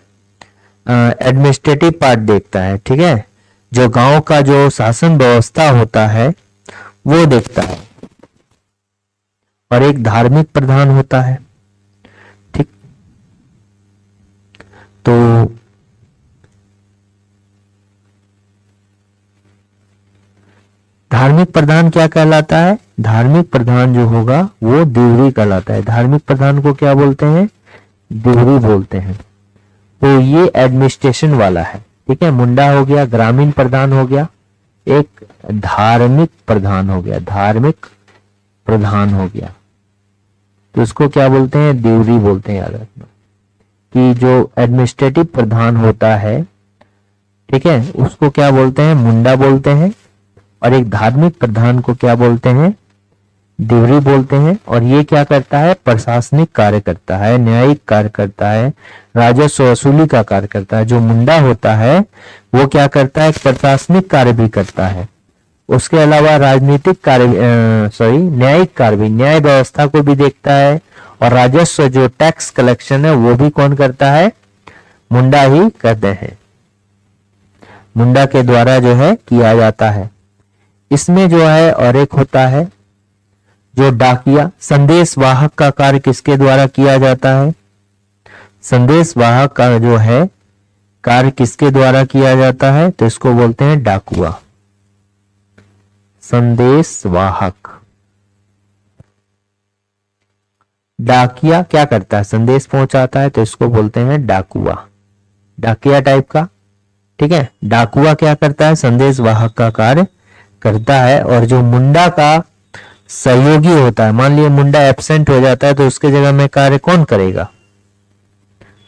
एडमिनिस्ट्रेटिव पार्ट देखता है, ठीक है, जो गांव का जो शासन व्यवस्था होता है वो देखता है, और एक धार्मिक प्रधान होता है, ठीक। तो धार्मिक प्रधान क्या कहलाता है, धार्मिक प्रधान जो होगा वो देवरी कहलाता है। धार्मिक प्रधान को क्या बोलते हैं, देवरी बोलते हैं। तो ये एडमिनिस्ट्रेशन वाला है, ठीक है। मुंडा हो गया, ग्रामीण प्रधान हो गया, एक धार्मिक प्रधान हो गया, धार्मिक प्रधान हो गया। तो इसको क्या बोलते हैं, देवरी बोलते हैं। याद रखना कि जो एडमिनिस्ट्रेटिव प्रधान होता है, ठीक है, उसको क्या बोलते हैं, मुंडा बोलते हैं। और एक धार्मिक प्रधान को क्या बोलते हैं, देवरी बोलते हैं। और ये क्या करता है, प्रशासनिक कार्य करता है, न्यायिक कार्य करता है, राजस्व वसूली का कार्य करता है। जो मुंडा होता है वो क्या करता है, प्रशासनिक कार्य भी करता है, उसके अलावा राजनीतिक कार्य न्यायिक कार्य भी, न्याय व्यवस्था को भी देखता है, और राजस्व जो टैक्स कलेक्शन है वो भी कौन करता है, मुंडा ही करते हैं, मुंडा के द्वारा जो है किया जाता है। इसमें जो है और एक होता है जो डाकिया, संदेश वाहक का कार्य किसके द्वारा किया जाता है, संदेश वाहक का जो है कार्य किसके द्वारा किया जाता है, तो इसको बोलते हैं डाकुआ, संदेश वाहक। डाकिया क्या करता है, संदेश पहुंचाता है, तो इसको बोलते हैं डाकुआ, डाकिया टाइप का। ठीक है, डाकुआ क्या करता है, संदेश वाहक का कार्य करता है। और जो मुंडा का सहयोगी होता है, मान लिया मुंडा एब्सेंट हो जाता है तो उसके जगह में कार्य कौन करेगा,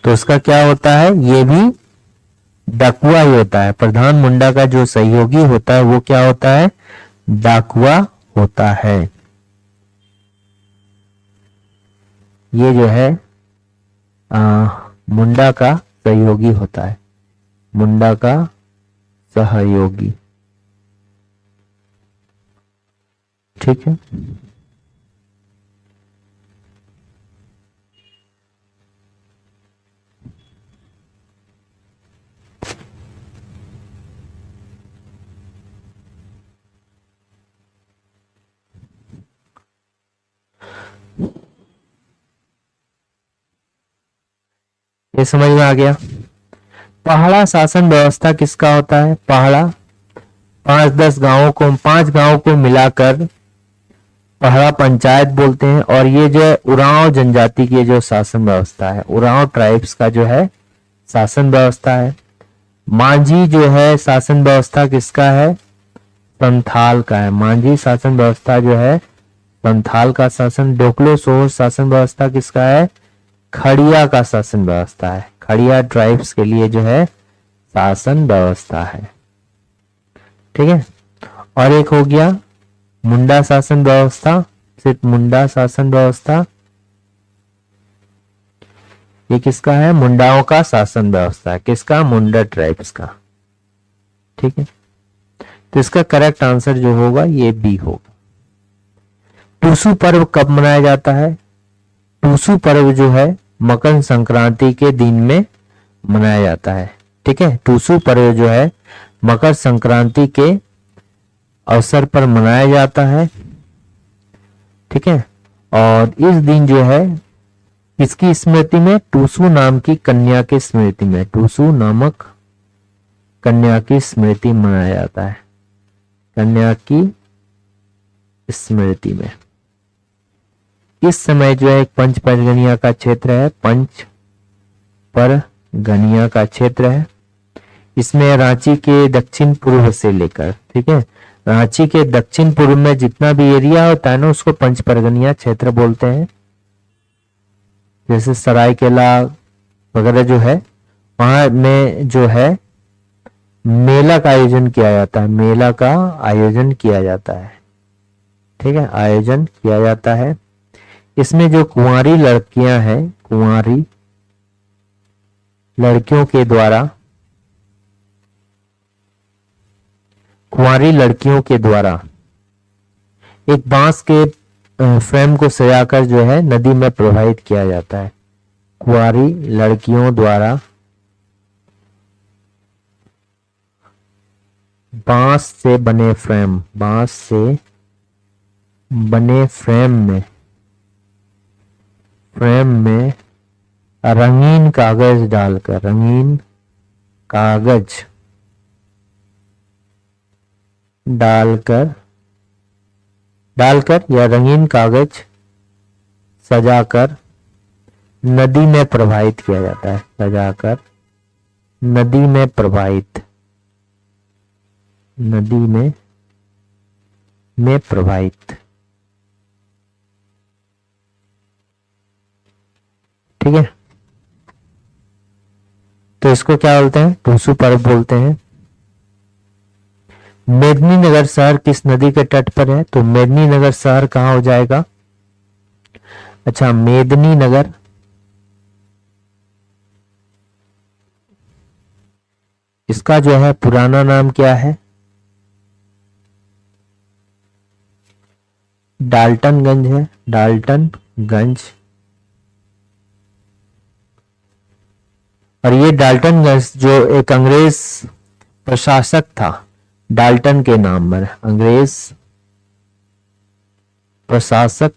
तो उसका क्या होता है, ये भी डाकुआ ही होता है। प्रधान मुंडा का जो सहयोगी होता है वो क्या होता है, डाकुआ होता है। ये जो है मुंडा का सहयोगी होता है, मुंडा का सहयोगी। ठीक है, ये समझ में आ गया। पहाड़ा शासन व्यवस्था किसका होता है, पहाड़ा 5-10 गांवों को, 5 गांवों को मिलाकर पहाड़ा पंचायत बोलते हैं। और ये जो है उरांव जनजाति की जो शासन व्यवस्था है, उरांव ट्राइब्स का जो है शासन व्यवस्था है। मांझी जो है शासन व्यवस्था किसका है, संथाल का है, मांझी शासन व्यवस्था जो है संथाल का शासन। डोकलो सोर शासन व्यवस्था किसका है, खड़िया का शासन व्यवस्था है, खड़िया ट्राइब्स के लिए जो है शासन व्यवस्था है। ठीक है, और एक हो गया मुंडा शासन व्यवस्था, सिर्फ मुंडा शासन व्यवस्था, ये किसका है, मुंडाओं का शासन व्यवस्था है, किसका, मुंडा ट्राइब्स का। ठीक है, तो इसका करेक्ट आंसर जो होगा ये बी होगा। टूसू पर्व कब मनाया जाता है, टूसू पर्व जो है मकर संक्रांति के दिन में मनाया जाता है। ठीक है, टूसू पर्व जो है मकर संक्रांति के अवसर पर मनाया जाता है। ठीक है, और इस दिन जो है किसकी स्मृति में, टूसू नाम की कन्या की स्मृति में, टूसू नामक कन्या की स्मृति मनाया जाता है, कन्या की स्मृति में। इस समय जो है पंच परगनिया का क्षेत्र है, पंच परगनिया का क्षेत्र है। इसमें रांची के दक्षिण पूर्व से लेकर, ठीक है, रांची के दक्षिण पूर्व में जितना भी एरिया होता है ना उसको पंच परगनिया क्षेत्र बोलते हैं। जैसे सरायकेला वगैरह जो है वहां में जो है मेला का आयोजन किया जाता है, मेला का आयोजन किया जाता है। ठीक है, आयोजन किया जाता है। इसमें जो कुंवारी लड़कियां हैं, कुंवारी लड़कियों के द्वारा, कुंवारी लड़कियों के द्वारा एक बांस के फ्रेम को सजाकर जो है नदी में प्रवाहित किया जाता है। कुंवारी लड़कियों द्वारा बांस से बने फ्रेम, बांस से बने फ्रेम में रंगीन कागज डालकर, रंगीन कागज डालकर या रंगीन कागज सजाकर नदी में प्रवाहित किया जाता है, सजाकर नदी में प्रवाहित, नदी में प्रवाहित। ठीक है, तो इसको क्या बोलते हैं, टूसू पर्व बोलते हैं। मेदिनीनगर शहर किस नदी के तट पर है? तो मेदिनीनगर शहर कहाँ हो जाएगा? अच्छा, मेदिनीनगर इसका जो है पुराना नाम क्या है? डाल्टनगंज है, डाल्टनगंज। और ये डाल्टनगंज जो एक अंग्रेज प्रशासक था, डाल्टन के नाम पर, अंग्रेज प्रशासक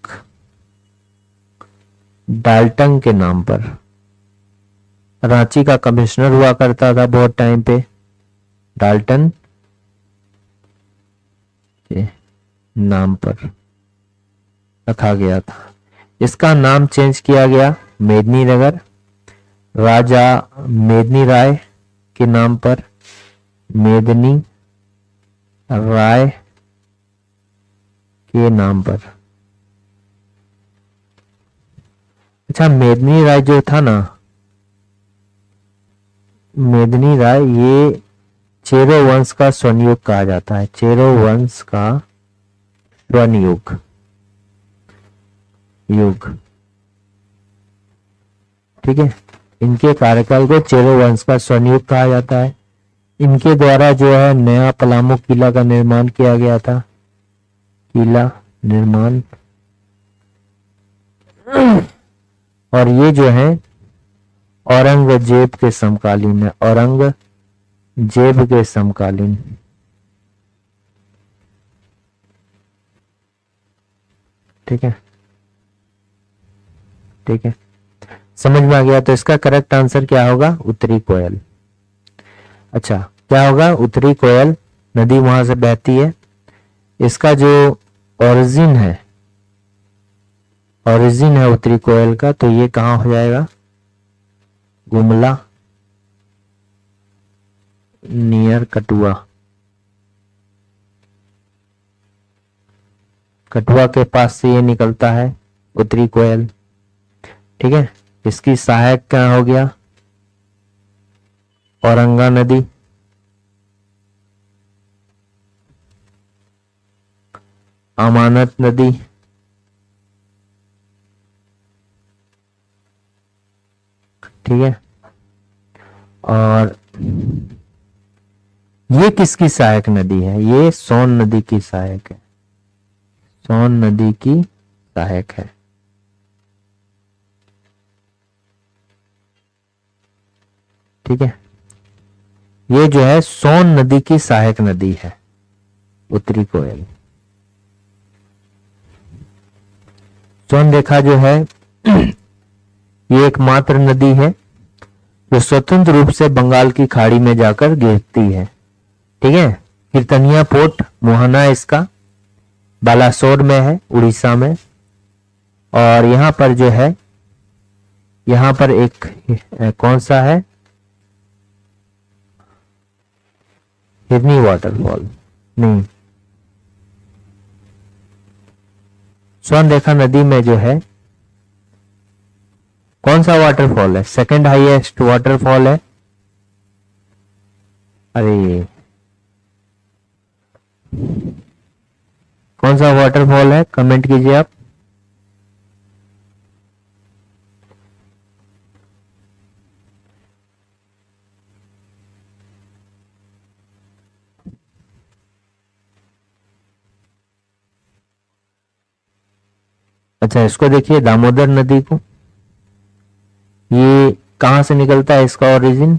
डाल्टन के नाम पर रांची का कमिश्नर हुआ करता था बहुत टाइम पे, डाल्टन के नाम पर रखा गया था। इसका नाम चेंज किया गया मेदिनीनगर, राजा मेदिनी राय के नाम पर, मेदिनी राय के नाम पर। अच्छा, मेदिनी राय जो था ना, मेदिनी राय ये चेरो वंश का स्वर्णयुग कहा जाता है, चेरो वंश का स्वर्णयुग युग। ठीक है, इनके कार्यकाल को चेरो वंश का स्वर्णयुग कहा जाता है। इनके द्वारा जो है नया पलामू किला का निर्माण किया गया था, किला निर्माण। और ये जो है औरंगजेब के समकालीन है, औरंगजेब के समकालीन। ठीक है, ठीक है, समझ में आ गया। तो इसका करेक्ट आंसर क्या होगा? उत्तरी कोयल। अच्छा, क्या होगा? उत्तरी कोयल नदी वहां से बहती है। इसका जो ओरिजिन है उत्तरी कोयल का, तो ये कहां हो जाएगा? गुमला नियर कटुआ। कटुआ के पास से ये निकलता है उत्तरी कोयल। ठीक है, इसकी सहायक क्या हो गया? औरंगा नदी, अमानत नदी, ठीक है। और ये किसकी सहायक नदी है? ये सोन नदी की सहायक है, सोन नदी की सहायक है। ठीक है, ये जो है सोन नदी की सहायक नदी है उत्तरी कोयल। सोन रेखा जो है ये एकमात्र नदी है जो स्वतंत्र रूप से बंगाल की खाड़ी में जाकर गिरती है। ठीक है, कीर्तनिया पोर्ट मोहना इसका बालासोर में है, उड़ीसा में। और यहां पर जो है, यहां पर एक कौन सा है? हिरनी वाटरफॉल नहीं, स्वर्णरेखा नदी में जो है कौन सा वाटरफॉल है? सेकंड हाईएस्ट वाटरफॉल है। अरे कौन सा वाटरफॉल है? कमेंट कीजिए आप। अच्छा, इसको देखिए, दामोदर नदी को, ये कहां से निकलता है? इसका ओरिजिन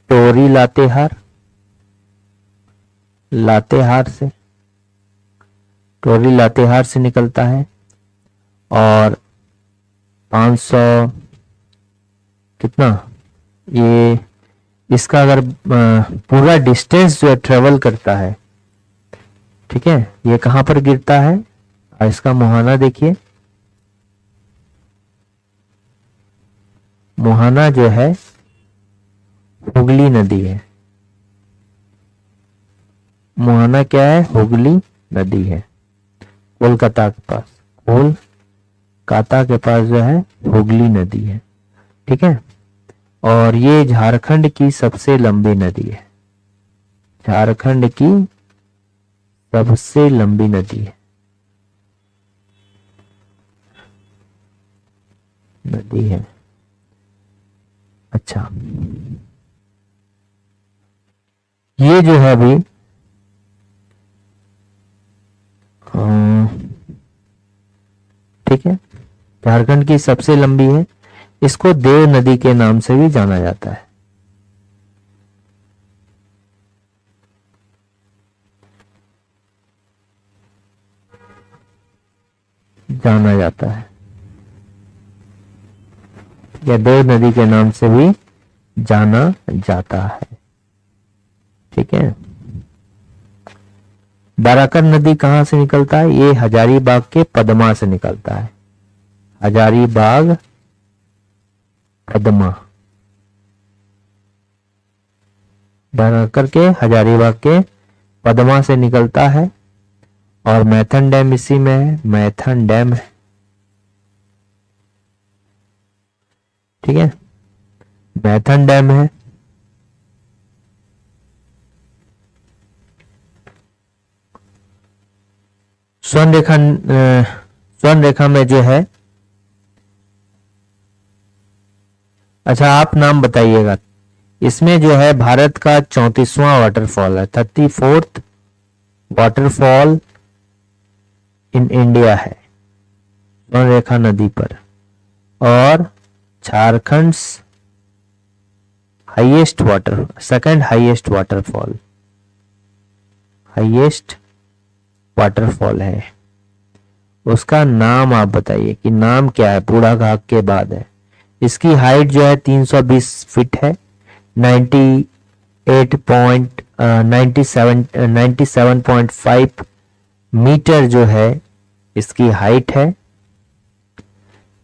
टोरी लातेहार, लातेहार से, टोरी लातेहार से निकलता है। और 500 कितना, ये इसका अगर पूरा डिस्टेंस जो है ट्रेवल करता है, ठीक है, ये कहां पर गिरता है? और इसका मुहाना देखिए, मुहाना जो है हुगली नदी है। मुहाना क्या है? हुगली नदी है, कोलकाता के पास, कोलकाता के पास जो है हुगली नदी है। ठीक है, और ये झारखंड की सबसे लंबी नदी है। झारखंड की सबसे लंबी नदी है, नदी है। अच्छा, ये जो है अभी ठीक है, झारखंड की सबसे लंबी है। इसको देव नदी के नाम से भी जाना जाता है। जाना जाता है या देव नदी के नाम से भी जाना जाता है। ठीक है। बाराकर नदी कहां से निकलता है? ये हजारीबाग के पद्मा से निकलता है। हजारीबाग पद्मा, बाराकर के हजारीबाग के पद्मा से निकलता है। और मैथन डैम इसी में है, मैथन डैम है। ठीक है, मैथन डैम है। स्वर्ण रेखा, स्वर्ण रेखा में जो है, अच्छा आप नाम बताइएगा। इसमें जो है भारत का 34वां वाटरफॉल है, 34th वाटरफॉल इन इंडिया है स्वर्ण रेखा नदी पर। और Jharkhand highest water, second highest waterfall, highest waterfall है। उसका नाम आप बताइए कि नाम क्या है, बूढ़ाघाट के बाद है। इसकी हाइट जो है 320 फीट है, 97.5 मीटर जो है इसकी हाइट है।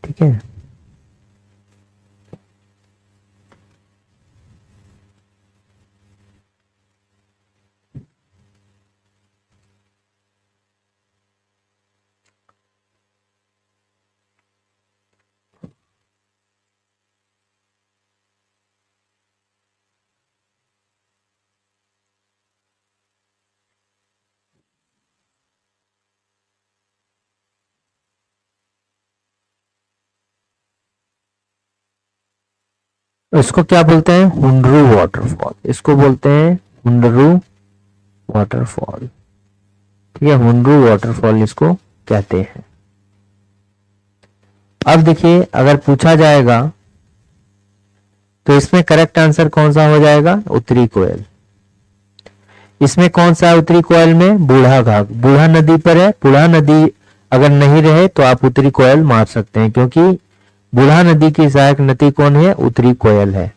ठीक है, इसको क्या बोलते हैं? हुंडरू वाटरफॉल। इसको बोलते हैं हुंडरू वाटरफॉल। ठीक है, हुंडरू वाटरफॉल इसको कहते हैं। अब देखिए, अगर पूछा जाएगा तो इसमें करेक्ट आंसर कौन सा हो जाएगा? उत्तरी कोयल। इसमें कौन सा है उत्तरी कोयल में? बूढ़ा घाट, बूढ़ा नदी पर है। बूढ़ा नदी अगर नहीं रहे तो आप उत्तरी कोयल मार सकते हैं, क्योंकि बूढ़ा नदी की सहायक नदी कौन है? उत्तरी कोयल है।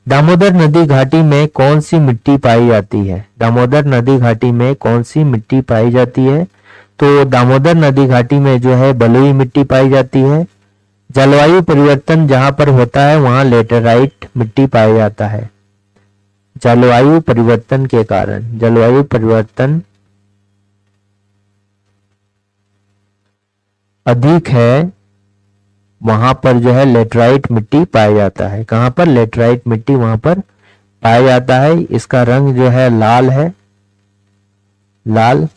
दामोदर नदी घाटी में कौन सी मिट्टी पाई जाती है? दामोदर नदी घाटी में कौन सी मिट्टी पाई जाती है? तो दामोदर नदी घाटी में जो है बलुई मिट्टी पाई जाती है। जलवायु परिवर्तन जहां पर होता है वहां लेटेराइट मिट्टी पाया जाता है। जलवायु परिवर्तन के कारण, जलवायु परिवर्तन अधिक है वहां पर जो है लेटराइट मिट्टी पाया जाता है। कहां पर? लेटराइट मिट्टी वहां पर पाया जाता है। इसका रंग जो है लाल है, लाल।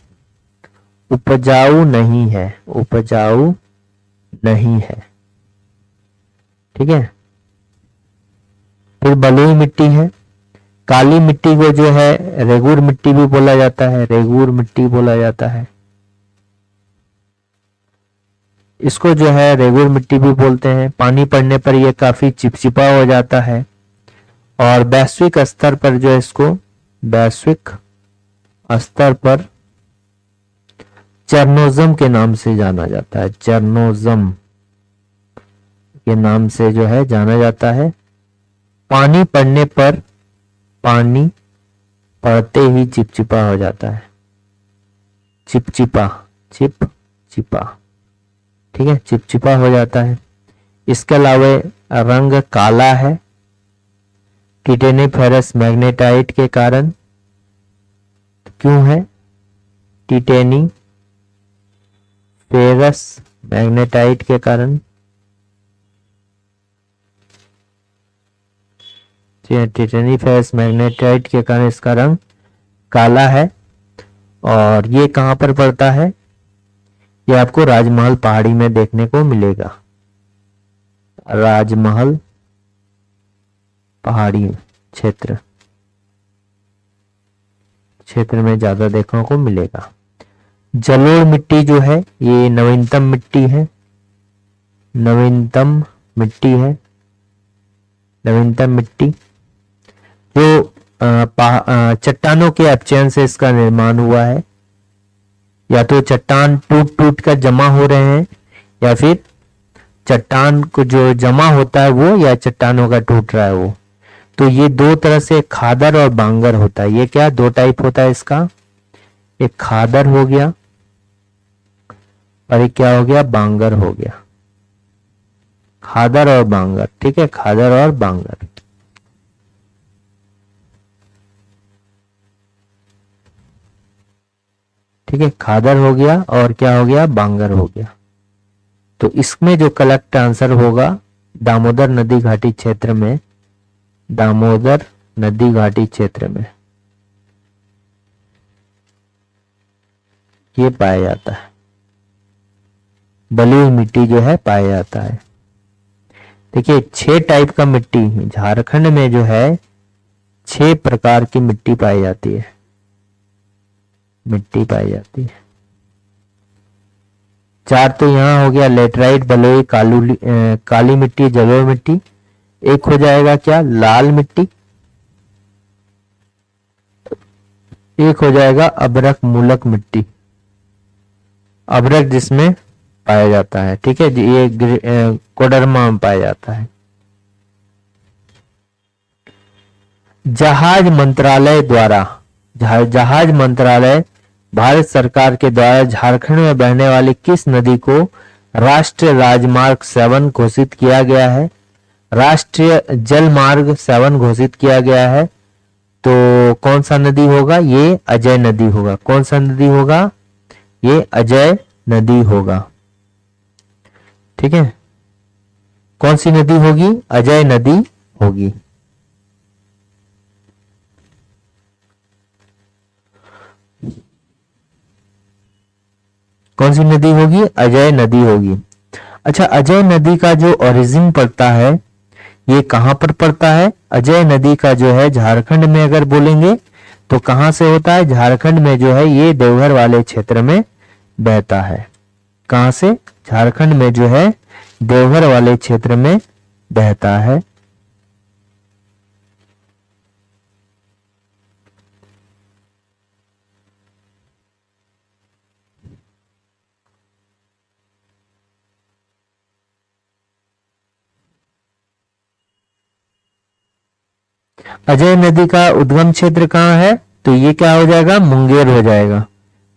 उपजाऊ नहीं है, उपजाऊ नहीं है। ठीक है, फिर बलुई मिट्टी है। काली मिट्टी को जो है रेगूर मिट्टी भी बोला जाता है, रेगूर मिट्टी बोला जाता है। इसको जो है रेगुर मिट्टी भी बोलते हैं। पानी पड़ने पर यह काफी चिपचिपा हो जाता है। और वैश्विक स्तर पर जो है इसको, वैश्विक स्तर पर चेरनोजम के नाम से जाना जाता है। चेरनोजम के नाम से जो है जाना जाता है। पानी पड़ने पर, पानी पड़ते ही चिपचिपा हो जाता है। चिपचिपा, चिपचिपा। ठीक है, चिपचिपा हो जाता है। इसके अलावा रंग काला है टिटेनीफेरस मैग्नेटाइट के कारण। क्यों है? टिटेनी फेरस मैग्नेटाइट के कारण। टिटेनी फेरस मैग्नेटाइट के कारण इसका रंग काला है। और ये कहाँ पर पड़ता है? ये आपको राजमहल पहाड़ी में देखने को मिलेगा। राजमहल पहाड़ी क्षेत्र में ज्यादा देखने को मिलेगा। जलोढ़ मिट्टी जो है ये नवीनतम मिट्टी है। नवीनतम मिट्टी जो चट्टानों के अपचयन से इसका निर्माण हुआ है। या तो चट्टान टूट टूट कर जमा हो रहे हैं, या फिर चट्टान को जो जमा होता है वो, या चट्टानों का टूट रहा है वो। तो ये दो तरह से खादर और बांगर होता है। ये क्या दो टाइप होता है इसका? एक खादर हो गया और एक क्या हो गया? बांगर हो गया। खादर और बांगर, ठीक है, खादर और बांगर। ठीक है, खादर हो गया और क्या हो गया? बांगर हो गया। तो इसमें जो करेक्ट आंसर होगा दामोदर नदी घाटी क्षेत्र में, दामोदर नदी घाटी क्षेत्र में ये पाया जाता है। बलुई मिट्टी जो है पाया जाता है। देखिए 6 टाइप का मिट्टी झारखंड में जो है 6 प्रकार की मिट्टी पाई जाती है। चार तो यहाँ हो गया लेटराइट, बलुई, काली मिट्टी, जलोढ़ मिट्टी। एक हो जाएगा क्या? लाल मिट्टी। एक हो जाएगा अभ्रक मूलक मिट्टी, अभ्रक जिसमें पाया जाता है। ठीक है जी, ये कोडरमा में पाया जाता है। जहाज मंत्रालय भारत सरकार के द्वारा झारखंड में बहने वाली किस नदी को राष्ट्रीय राजमार्ग 7 घोषित किया गया है? राष्ट्रीय जल मार्ग 7 घोषित किया गया है। तो कौन सा नदी होगा? ये अजय नदी होगा। कौन सा नदी होगा? ये अजय नदी होगा। ठीक है, कौन सी नदी होगी? अजय नदी होगी। कौन सी नदी होगी? अजय नदी होगी। अच्छा, अजय नदी का जो ओरिजिन पड़ता है ये कहां पर पड़ता है? अजय नदी का जो है झारखंड में अगर बोलेंगे तो कहां से होता है? झारखंड में जो है ये देवघर वाले क्षेत्र में बहता है। कहां से? झारखंड में जो है देवघर वाले क्षेत्र में बहता है। अजय नदी का उद्गम क्षेत्र कहाँ है? तो ये क्या हो जाएगा? मुंगेर हो जाएगा।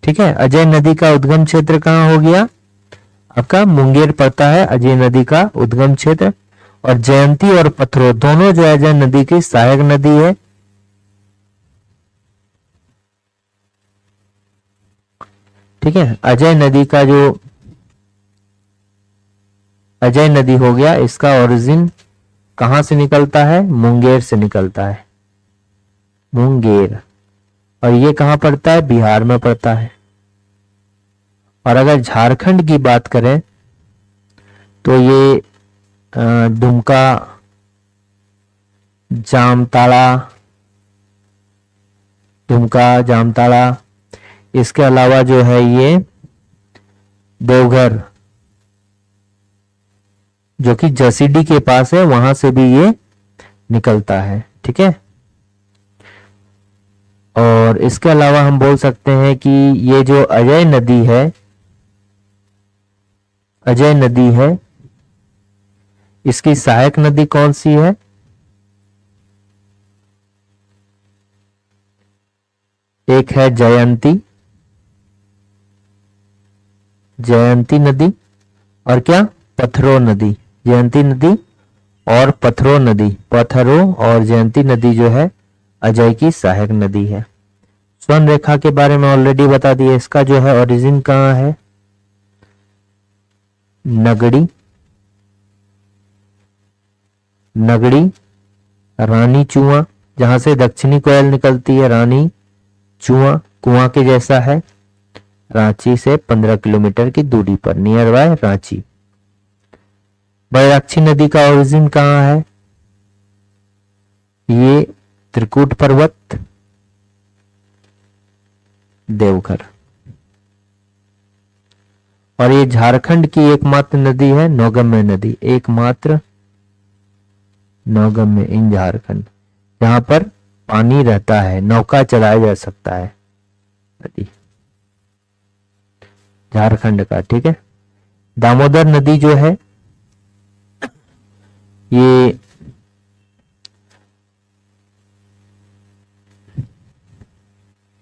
ठीक है, अजय नदी का उद्गम क्षेत्र कहाँ हो गया? आपका मुंगेर पड़ता है अजय नदी का उद्गम क्षेत्र। और जयंती और पथरो दोनों जो है अजय नदी की सहायक नदी है। ठीक है, अजय नदी हो गया, इसका ओरिजिन कहां से निकलता है? मुंगेर से निकलता है, मुंगेर। और ये कहां पड़ता है? बिहार में पड़ता है। और अगर झारखंड की बात करें तो ये दुमका, जामताड़ा, इसके अलावा जो है ये देवघर जो कि जसीडी के पास है, वहां से भी ये निकलता है। ठीक है, और इसके अलावा हम बोल सकते हैं कि ये जो अजय नदी है इसकी सहायक नदी कौन सी है? एक है जयंती नदी, और क्या? पथरो नदी। जयंती नदी और पथरो नदी, पथरो और जयंती नदी जो है अजय की सहायक नदी है। स्वर्ण रेखा के बारे में ऑलरेडी बता दिया। इसका जो है ओरिजिन कहाँ है? नगड़ी रानी चुआ, जहां से दक्षिणी कोयल निकलती है, रानी चुआ कुआं के जैसा है, रांची से 15 किलोमीटर की दूरी पर, नियर बाय रांची। बैराक्षी नदी का ओरिजिन कहाँ है? ये त्रिकूट पर्वत, देवघर। और ये झारखंड की एकमात्र नदी है, नौगम्य नदी, एकमात्र नौगम्य इन झारखंड, जहां पर पानी रहता है, नौका चलाया जा सकता है, नदी झारखंड का। ठीक है। दामोदर नदी जो है, ये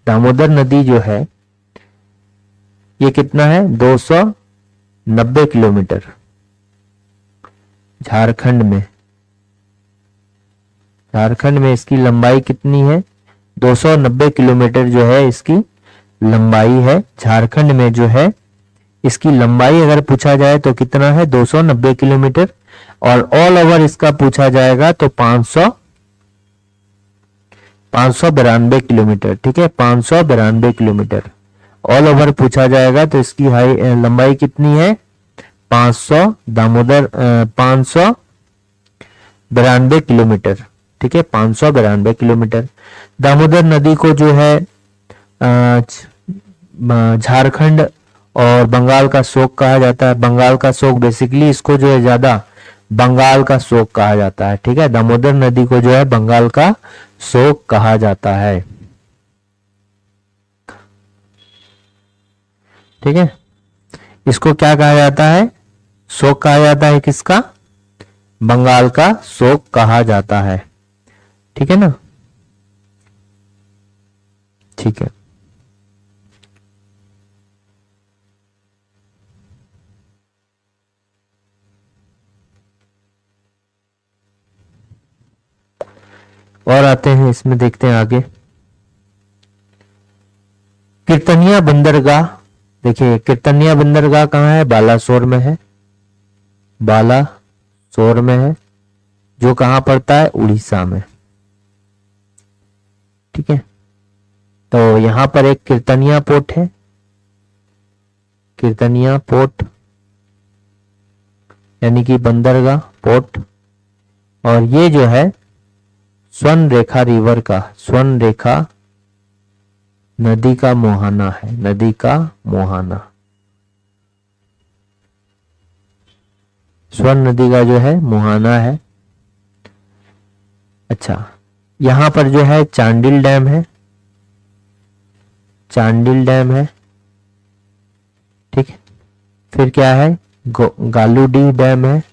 दामोदर नदी जो है ये कितना है? 290 किलोमीटर झारखंड में। झारखंड में इसकी लंबाई कितनी है? 290 किलोमीटर जो है इसकी लंबाई है। झारखंड में जो है इसकी लंबाई अगर पूछा जाए तो कितना है? 290 किलोमीटर। और ऑल ओवर इसका पूछा जाएगा तो 592 किलोमीटर। ठीक है, 592 किलोमीटर ऑल ओवर पूछा जाएगा तो इसकी लंबाई कितनी है? 592 किलोमीटर। ठीक है, 592 किलोमीटर। दामोदर नदी को जो है झारखंड और बंगाल का शोक कहा जाता है। बंगाल का शोक बेसिकली इसको जो है ज्यादा बंगाल का शोक कहा जाता है। ठीक है, दामोदर नदी को जो है बंगाल का शोक कहा जाता है। ठीक है, इसको क्या कहा जाता है? शोक कहा जाता है। किसका? बंगाल का शोक कहा जाता है। ठीक है ना? ठीक है। और आते हैं इसमें, देखते हैं आगे। कीर्तनिया बंदरगाह, देखिए कीर्तनिया बंदरगाह कहाँ है? बालासोर में है। बालासोर में है, जो कहाँ पड़ता है? उड़ीसा में। ठीक है, तो यहां पर एक कीर्तनिया पोर्ट है, कीर्तनिया पोर्ट यानी कि बंदरगाह पोर्ट। और ये जो है स्वर्ण रेखा रिवर का, स्वर्ण रेखा नदी का मुहाना है, नदी का मुहाना। स्वर्ण नदी का जो है मुहाना है। अच्छा, यहां पर जो है चांडिल डैम है, चांडिल डैम है। ठीक है, फिर क्या है? गालूडी डैम है,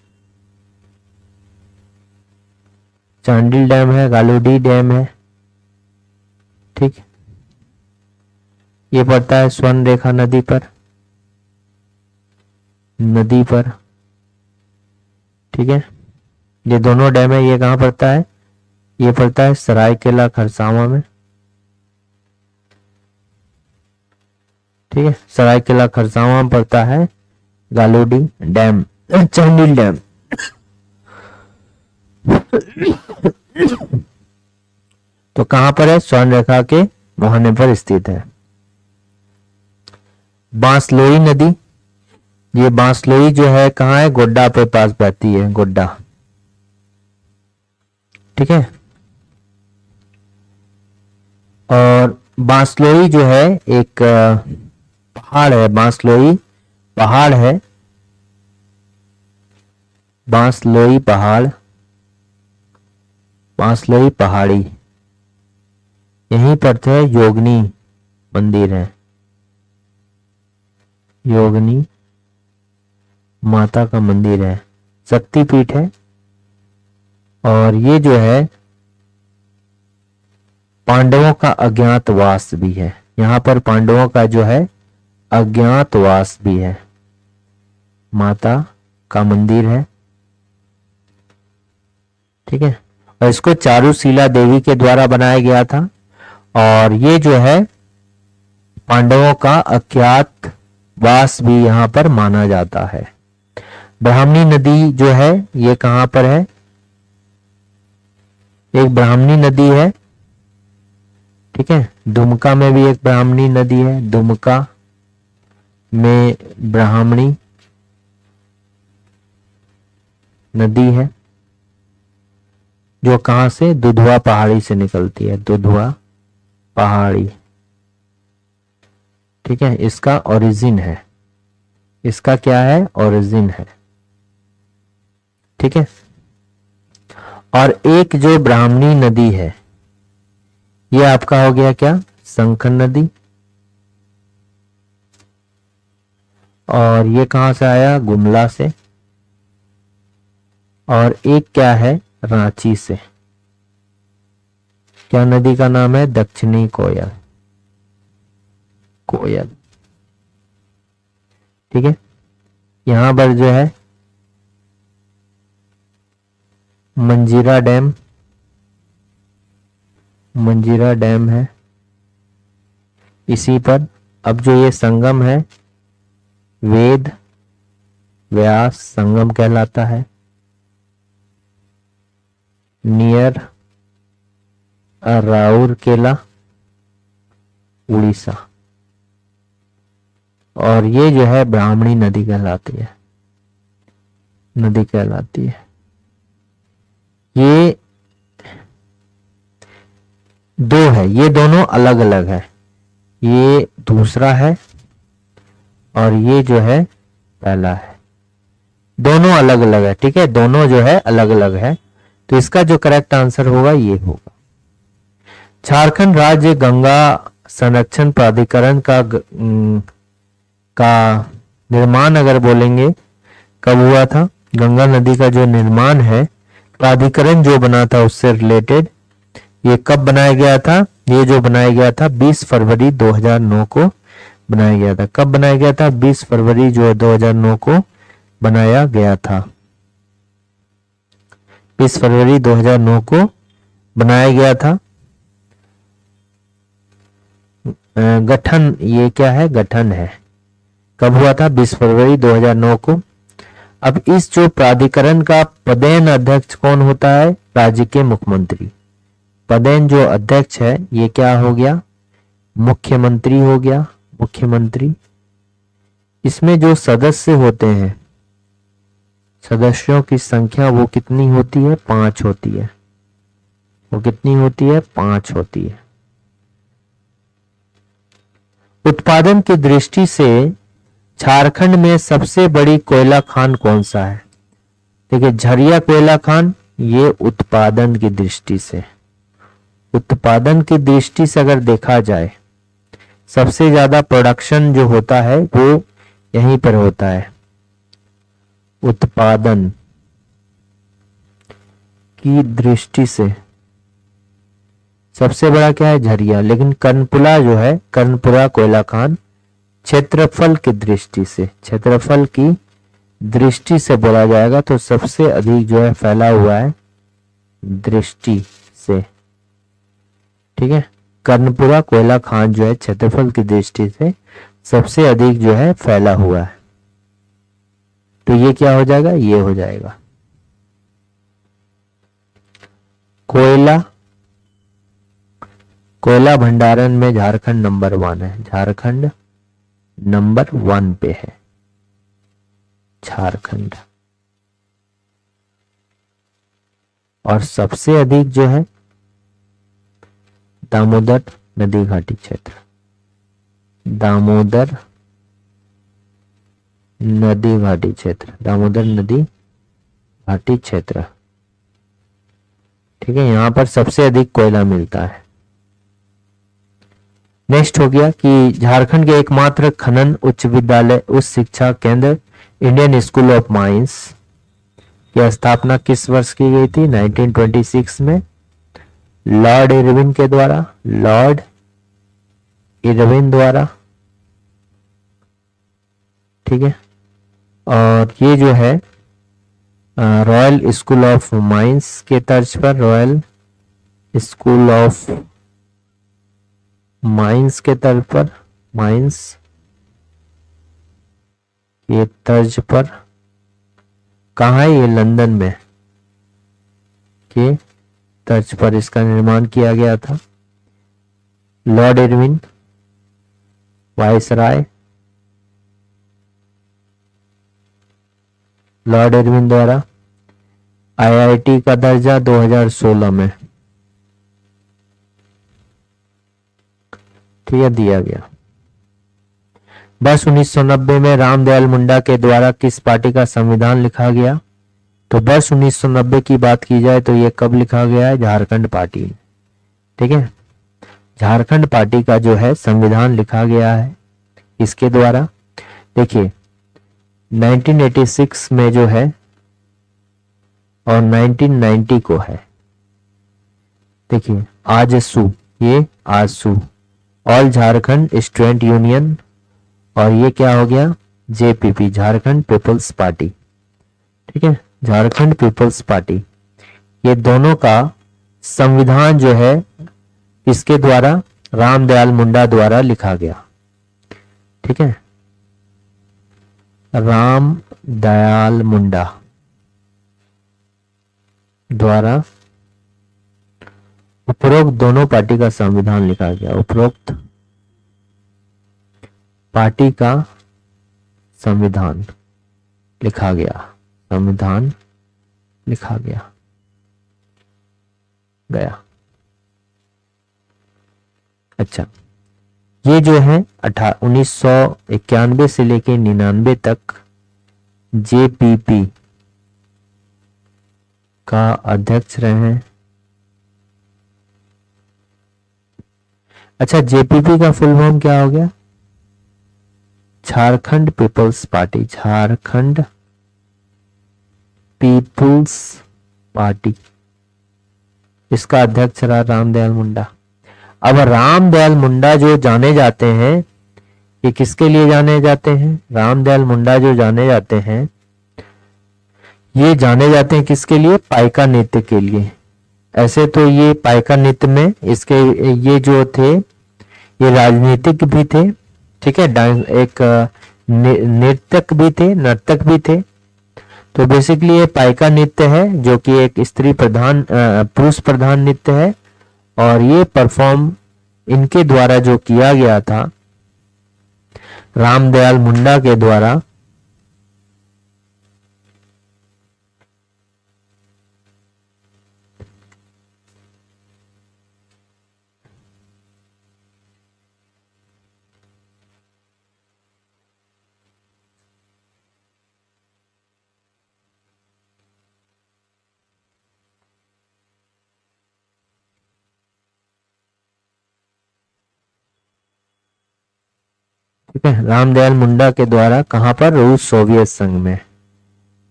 चांडिल डैम है, गालूडी डैम है। ठीक, ये पड़ता है स्वर्ण रेखा नदी पर, नदी पर। ठीक है, ये दोनों डैम है, ये कहां पड़ता है? ये पड़ता है सरायकेला खरसावां में। ठीक है, सरायकेला खरसावां में पड़ता है गालूडी डैम, चांडिल डैम। तो कहां पर है? स्वर्ण रेखा के मुहाने पर स्थित है। बांसलोई नदी, ये बांसलोई जो है कहां है? गोड्डा पे पास बहती है, गोड्डा। ठीक है, और बांसलोई जो है एक पहाड़ है, बांसलोई पहाड़ है, बांसलोई पहाड़, बांसलोई पहाड़ी। यहीं पर थे योगिनी मंदिर है, योगिनी माता का मंदिर है, शक्तिपीठ है। और ये जो है पांडवों का अज्ञातवास भी है, यहां पर पांडवों का जो है अज्ञातवास भी है, माता का मंदिर है। ठीक है, और इसको चारुशीला देवी के द्वारा बनाया गया था। और ये जो है पांडवों का अज्ञात वास भी यहां पर माना जाता है। ब्राह्मणी नदी जो है ये कहां पर है? एक ब्राह्मणी नदी है, ठीक है। दुमका में भी एक ब्राह्मणी नदी है, दुमका में ब्राह्मणी नदी है, जो कहां से, दुधवा पहाड़ी से निकलती है, दुधवा पहाड़ी, ठीक है। इसका ओरिजिन है, इसका क्या है, ओरिजिन है, ठीक है। और एक जो ब्राह्मणी नदी है, ये आपका हो गया क्या, संखन नदी। और ये कहां से आया, गुमला से। और एक क्या है, रांची से। क्या नदी का नाम है, दक्षिणी कोयल, कोयल, ठीक है। यहां पर जो है मंजीरा डैम, मंजीरा डैम है इसी पर। अब जो ये संगम है, वेद व्यास संगम कहलाता है, नियर राउरकेला, उड़ीसा। और ये जो है ब्राह्मणी नदी कहलाती है, नदी कहलाती है। ये दो है, ये दोनों अलग अलग है, ये दूसरा है और ये जो है पहला है, दोनों अलग अलग है, ठीक है। दोनों जो है अलग अलग है, तो इसका जो करेक्ट आंसर होगा ये होगा। झारखंड राज्य गंगा संरक्षण प्राधिकरण का निर्माण अगर बोलेंगे कब हुआ था, गंगा नदी का जो निर्माण है, प्राधिकरण जो बना था उससे रिलेटेड, ये कब बनाया गया था, ये जो बनाया गया था 20 फरवरी 2009 को बनाया गया था। कब बनाया गया था, 20 फरवरी जो 2009 को बनाया गया था, 20 फरवरी 2009 को बनाया गया था। गठन, ये क्या है, गठन है, कब हुआ था, 20 फरवरी 2009 को। अब इस जो प्राधिकरण का पदेन अध्यक्ष कौन होता है, राज्य के मुख्यमंत्री। पदेन जो अध्यक्ष है ये क्या हो गया, मुख्यमंत्री हो गया, मुख्यमंत्री। इसमें जो सदस्य होते हैं, सदस्यों की संख्या वो कितनी होती है, 5 होती है। वो कितनी होती है, 5 होती है। उत्पादन की दृष्टि से झारखंड में सबसे बड़ी कोयला खान कौन सा है। देखिए झरिया कोयला खान, ये उत्पादन की दृष्टि से, उत्पादन की दृष्टि से अगर देखा जाए, सबसे ज्यादा प्रोडक्शन जो होता है वो यहीं पर होता है। उत्पादन की दृष्टि से सबसे बड़ा क्या है, झरिया। लेकिन कर्णपुरा जो है, कर्णपुरा कोयला खान क्षेत्रफल की दृष्टि से, क्षेत्रफल की दृष्टि से बोला जाएगा तो सबसे अधिक जो है फैला हुआ है दृष्टि से, ठीक है। कर्णपुरा कोयला खान जो है क्षेत्रफल की दृष्टि से सबसे अधिक जो है फैला हुआ है, तो ये क्या हो जाएगा, ये हो जाएगा। कोयला, कोयला भंडारण में झारखंड नंबर 1 है, झारखंड नंबर 1 पे है, झारखंड। और सबसे अधिक जो है दामोदर नदी घाटी क्षेत्र, दामोदर नदी घाटी क्षेत्र, दामोदर नदी घाटी क्षेत्र, ठीक है। यहां पर सबसे अधिक कोयला मिलता है। नेक्स्ट हो गया कि झारखंड के एकमात्र खनन उच्च विद्यालय, उच्च शिक्षा केंद्र इंडियन स्कूल ऑफ माइंस की स्थापना किस वर्ष की गई थी, 1926 में, लॉर्ड इरविन के द्वारा, लॉर्ड इरविन द्वारा, ठीक है। और ये जो है रॉयल स्कूल ऑफ माइंस के तर्ज पर, रॉयल स्कूल ऑफ माइंस के तर्ज पर, माइंस के तर्ज पर, कहाँ है ये, लंदन में के तर्ज पर इसका निर्माण किया गया था। Lord Irwin viceroy, Lord Irwin द्वारा। आईआईटी का दर्जा 2016 में, ठीक है, दिया गया। वर्ष 1990 में रामदयाल मुंडा के द्वारा किस पार्टी का संविधान लिखा गया? तो वर्ष 1990 की बात की जाए तो ये कब लिखा गया है? झारखंड पार्टी में, ठीक है। झारखंड पार्टी का जो है संविधान लिखा गया है इसके द्वारा। देखिए 1986 में जो है और 1990 को है। देखिए आजसू, ये AJSU all Jharkhand student union, और ये क्या हो गया? जेपीपी, झारखंड पीपल्स पार्टी, ठीक है, झारखंड पीपल्स पार्टी। ये दोनों का संविधान जो है इसके द्वारा रामदयाल मुंडा द्वारा लिखा गया, ठीक है, रामदयाल मुंडा द्वारा उपरोक्त दोनों पार्टी का संविधान लिखा गया। उपरोक्त पार्टी का संविधान लिखा गया, संविधान लिखा गया। अच्छा, ये जो है 1991 से लेके 99 तक जेपीपी का अध्यक्ष रहे हैं। अच्छा, जेपीपी का फुल फॉर्म क्या हो गया? Jharkhand people's party, Jharkhand people's party. इसका अध्यक्ष रहा रामदयाल मुंडा। अब रामदयाल मुंडा जो जाने जाते हैं, ये किसके लिए जाने जाते हैं? रामदयाल मुंडा जो जाने जाते हैं, ये जाने जाते हैं किसके लिए? पाइका नृत्य के लिए। ऐसे तो ये पाइका नृत्य में इसके ये जो थे ये राजनीतिक भी थे, ठीक है, एक नृतक भी थे, नर्तक भी थे। तो बेसिकली ये पाइका नृत्य है जो कि एक स्त्री प्रधान पुरुष प्रधान नृत्य है, और ये परफॉर्म इनके द्वारा जो किया गया था रामदयाल मुंडा के द्वारा। ठीक है, रामदयाल मुंडा के द्वारा कहां पर? रूस सोवियत संघ में।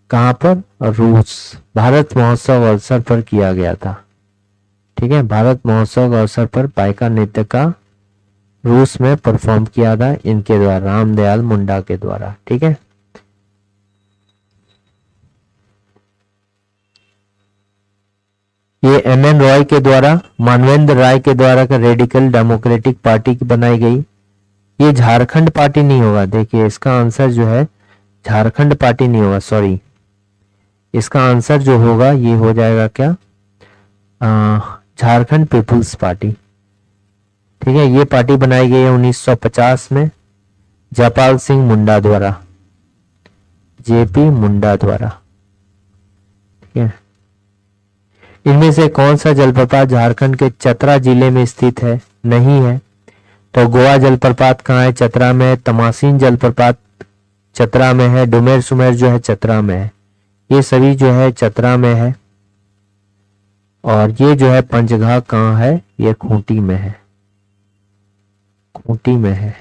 कहां पर? रूस। भारत महोत्सव अवसर पर किया गया था, ठीक है, भारत महोत्सव अवसर पर पाइका नृत्य का रूस में परफॉर्म किया था इनके द्वारा, रामदयाल मुंडा के द्वारा, ठीक है। ये एमएन रॉय के द्वारा, मानवेंद्र राय के द्वारा का रेडिकल डेमोक्रेटिक पार्टी की बनाई गई। ये झारखंड पार्टी नहीं होगा, देखिए इसका आंसर जो है झारखंड पार्टी नहीं होगा, सॉरी, इसका आंसर जो होगा ये हो जाएगा क्या? झारखंड पीपुल्स पार्टी, ठीक है। ये पार्टी बनाई गई है 1950 में जयपाल सिंह मुंडा द्वारा, जेपी मुंडा द्वारा, ठीक है। इनमें से कौन सा जलप्रपात झारखंड के चतरा जिले में स्थित है? नहीं है। तो गोवा जलप्रपात कहाँ है? चतरा में है। तमासीन जलप्रपात चतरा में है। डुमेर सुमेर जो है चतरा में है। ये सभी जो है चतरा में है। और ये जो है पंचघाघ कहाँ है? ये खूंटी में है, खूंटी में है।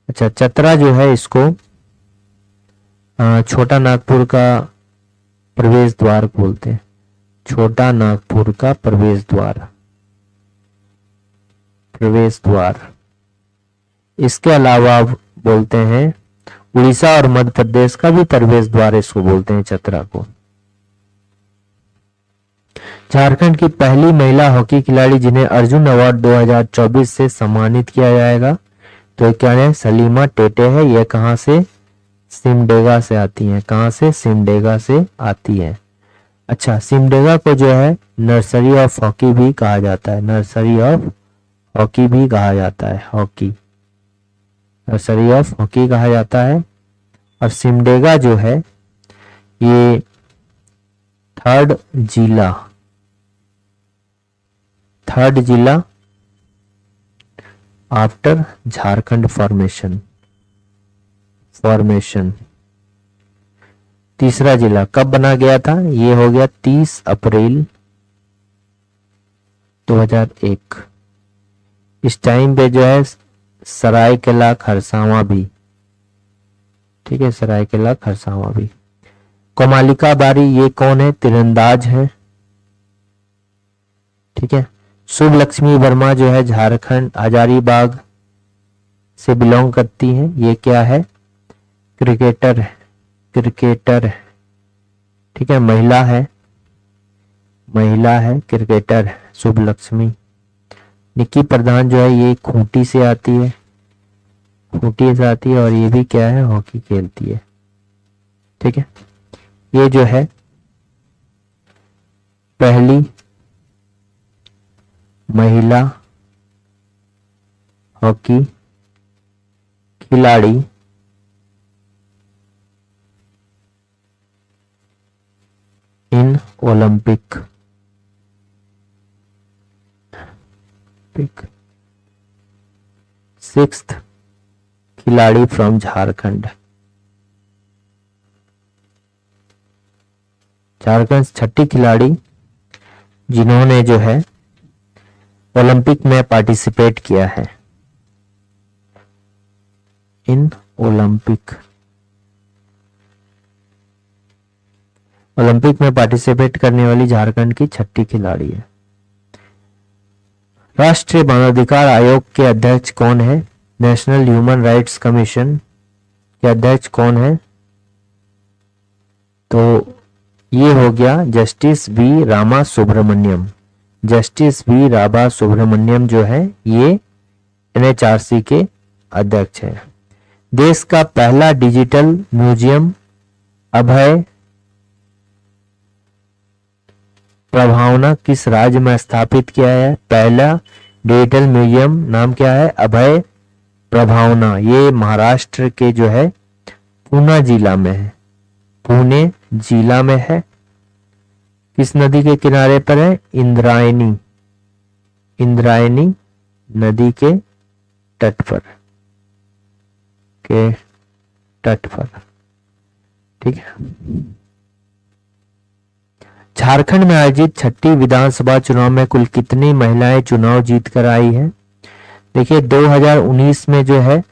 अच्छा, चतरा जो है इसको छोटा नागपुर का प्रवेश द्वार बोलते हैं, छोटा नागपुर का प्रवेश द्वार, प्रवेश द्वार। इसके अलावा बोलते हैं उड़ीसा और मध्य प्रदेश का भी प्रवेश द्वार इसको बोलते हैं, चतरा को। झारखंड की पहली महिला हॉकी खिलाड़ी जिन्हें अर्जुन अवार्ड 2024 से सम्मानित किया जाएगा, तो क्या है? सलीमा टेटे है। यह कहां से? सिमडेगा से आती है। कहां से? सिमडेगा से आती है। अच्छा, सिमडेगा को जो है नर्सरी ऑफ हॉकी भी कहा जाता है, नर्सरी ऑफ हॉकी भी कहा जाता है, हॉकी, नर्सरी ऑफ हॉकी कहा जाता है। और सिमडेगा जो है ये थर्ड जिला, थर्ड जिला आफ्टर झारखंड फॉर्मेशन, फॉर्मेशन तीसरा जिला कब बना गया था? ये हो गया 30 अप्रैल 2001। इस टाइम पे जो है सरायकेला खरसावां भी, ठीक है, सरायकेला खरसावां भी। कोमालिका बारी ये कौन है? तीरंदाज है, ठीक है। शुभ लक्ष्मी वर्मा जो है झारखंड हजारीबाग से बिलोंग करती हैं, ये क्या है? क्रिकेटर है, क्रिकेटर है, ठीक है, महिला है, महिला है, क्रिकेटर है शुभ लक्ष्मी। निक्की प्रधान जो है ये खूंटी से आती है, खूंटी से आती है और ये भी क्या है? हॉकी खेलती है, ठीक है। ये जो है पहली महिला हॉकी खिलाड़ी इन ओलंपिक, सिक्स्थ खिलाड़ी फ्रॉम झारखंड, झारखंड छठी खिलाड़ी जिन्होंने जो है ओलंपिक में पार्टिसिपेट किया है, इन ओलंपिक, ओलंपिक में पार्टिसिपेट करने वाली झारखंड की छठी खिलाड़ी है। राष्ट्रीय मानवाधिकार आयोग के अध्यक्ष कौन है? नेशनल ह्यूमन राइट्स कमीशन के अध्यक्ष कौन है? तो ये हो गया justice V Rama Subramanian, justice V Rama Subramanian जो है ये एनएचआरसी के अध्यक्ष है। देश का पहला डिजिटल म्यूजियम अभय प्रभावना किस राज्य में स्थापित किया है? पहला डिजिटल म्यूजियम नाम क्या है? अभय प्रभावना, ये महाराष्ट्र के जो है पुणे जिला में है, पुणे जिला में है। किस नदी के किनारे पर है? इंद्रायणी, इंद्रायणी नदी के तट पर, के तट पर, ठीक है। झारखंड में आयोजित छठी विधानसभा चुनाव में कुल कितनी महिलाएं चुनाव जीतकर आई हैं? देखिए 2019 में जो है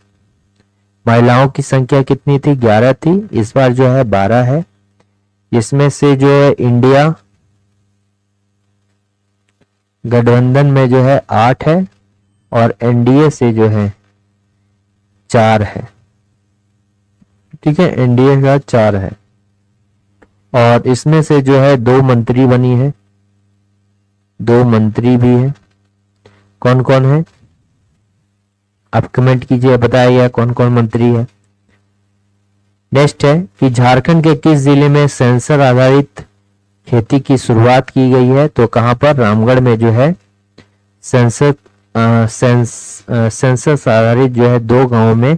महिलाओं की संख्या कितनी थी? 11 थी, इस बार जो है 12 है। इसमें से जो है इंडिया गठबंधन में जो है 8 है और एनडीए से जो है 4 है, ठीक है, एनडीए का 4 है। और इसमें से जो है 2 मंत्री बनी है, 2 मंत्री भी है। कौन कौन है आप कमेंट कीजिए, बताइए कौन कौन मंत्री है। नेक्स्ट है कि झारखंड के किस जिले में सेंसर आधारित खेती की शुरुआत की गई है? तो कहां पर? रामगढ़ में जो है सेंसस आधारित जो है 2 गांवों में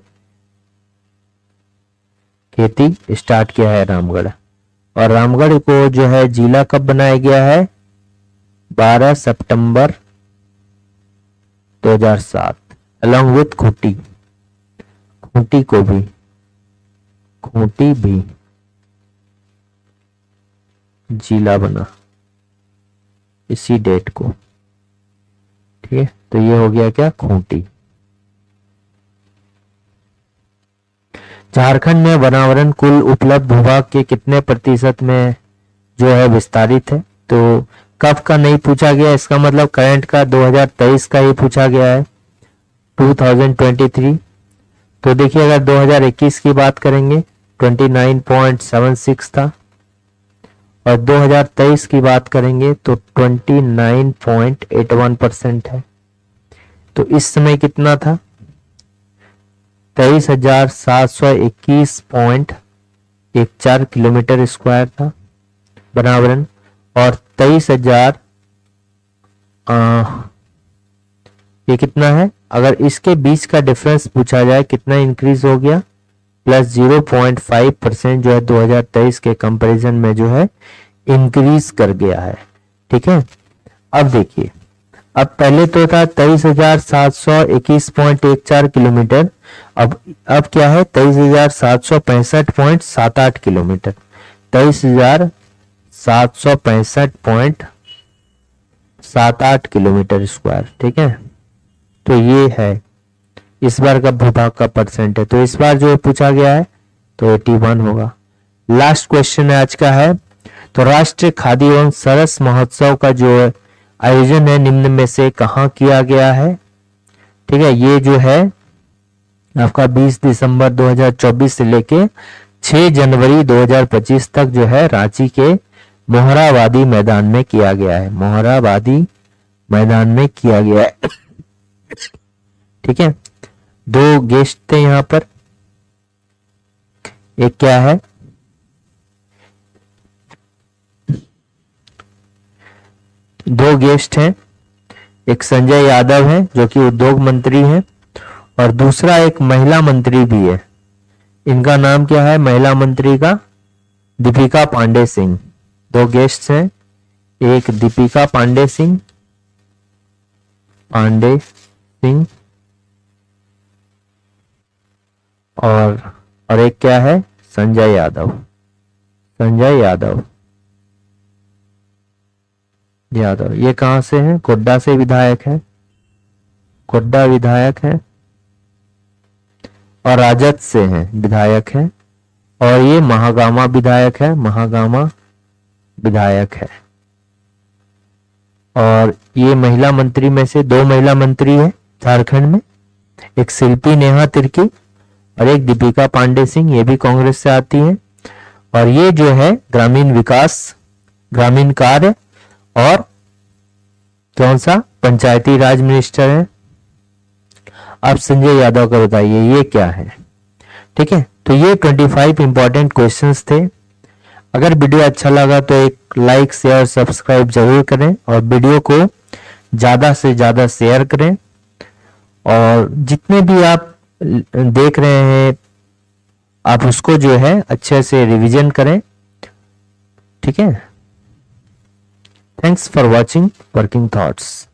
खेती स्टार्ट किया है रामगढ़। और रामगढ़ को जो है जिला कब बनाया गया है? 12 सितंबर 2007 अलॉन्ग विथ खूंटी, खूंटी को भी, खूंटी भी जिला बना इसी डेट को, ठीक है। तो ये हो गया क्या? खूंटी। झारखंड में वनावरण कुल उपलब्ध भूभाग के कितने प्रतिशत में जो है विस्तारित है? तो कब का नहीं पूछा गया, इसका मतलब करंट का 2023 का ही पूछा गया है, 2023। तो देखिए अगर 2021 की बात करेंगे 29.76 था और 2023 की बात करेंगे तो 29.81% है। तो इस समय कितना था? 23,721.14 किलोमीटर स्क्वायर था वनावरण। और 23,000 ये कितना है? अगर इसके बीच का डिफरेंस पूछा जाए कितना इंक्रीज हो गया, प्लस 0.5% जो है 2023 के कंपैरिजन में जो है इंक्रीज कर गया है। ठीक है, अब देखिए, अब पहले तो था 23,721.14 किलोमीटर, अब क्या है? 23,765.78 किलोमीटर, 23,765.78 किलोमीटर स्क्वायर। ठीक है, तो ये है इस बार का भूभाग का परसेंट है, तो इस बार जो पूछा गया है तो 81 होगा। लास्ट क्वेश्चन आज का है, तो राष्ट्रीय खादी एवं सरस महोत्सव का जो आयोजन है निम्न में से कहाँ किया गया है? ठीक है, ये जो है आपका 20 दिसंबर 2024 से लेके 6 जनवरी 2025 तक जो है रांची के मोहराबादी मैदान में किया गया है। मोहराबादी मैदान में किया गया है। ठीक है, 2 गेस्ट थे यहाँ पर, एक क्या है? दो गेस्ट हैं, एक संजय यादव है जो कि उद्योग मंत्री हैं, और दूसरा एक महिला मंत्री भी है। इनका नाम क्या है महिला मंत्री का? दीपिका पांडे सिंह। 2 गेस्ट हैं, एक दीपिका पांडे सिंह और एक क्या है? संजय यादव। ये कहां से हैं? गोड्डा से विधायक है, और राजद से हैं, विधायक है, और ये महागामा विधायक है, और ये महिला मंत्री में से 2 महिला मंत्री है झारखंड में, एक शिल्पी नेहा तिर्की और एक दीपिका पांडे सिंह, ये भी कांग्रेस से आती हैं, और ये जो है ग्रामीण विकास, ग्रामीण कार्य और कौन सा? पंचायती राज मिनिस्टर है। अब संजय यादव का बताइए ये क्या है? ठीक है, तो ये 25 इंपॉर्टेंट क्वेश्चंस थे। अगर वीडियो अच्छा लगा तो एक लाइक शेयर सब्सक्राइब जरूर करें, और वीडियो को ज्यादा से ज्यादा शेयर करें, और जितने भी आप देख रहे हैं आप उसको जो है अच्छे से रिवीजन करें। ठीक है, thanks for watching working thoughts.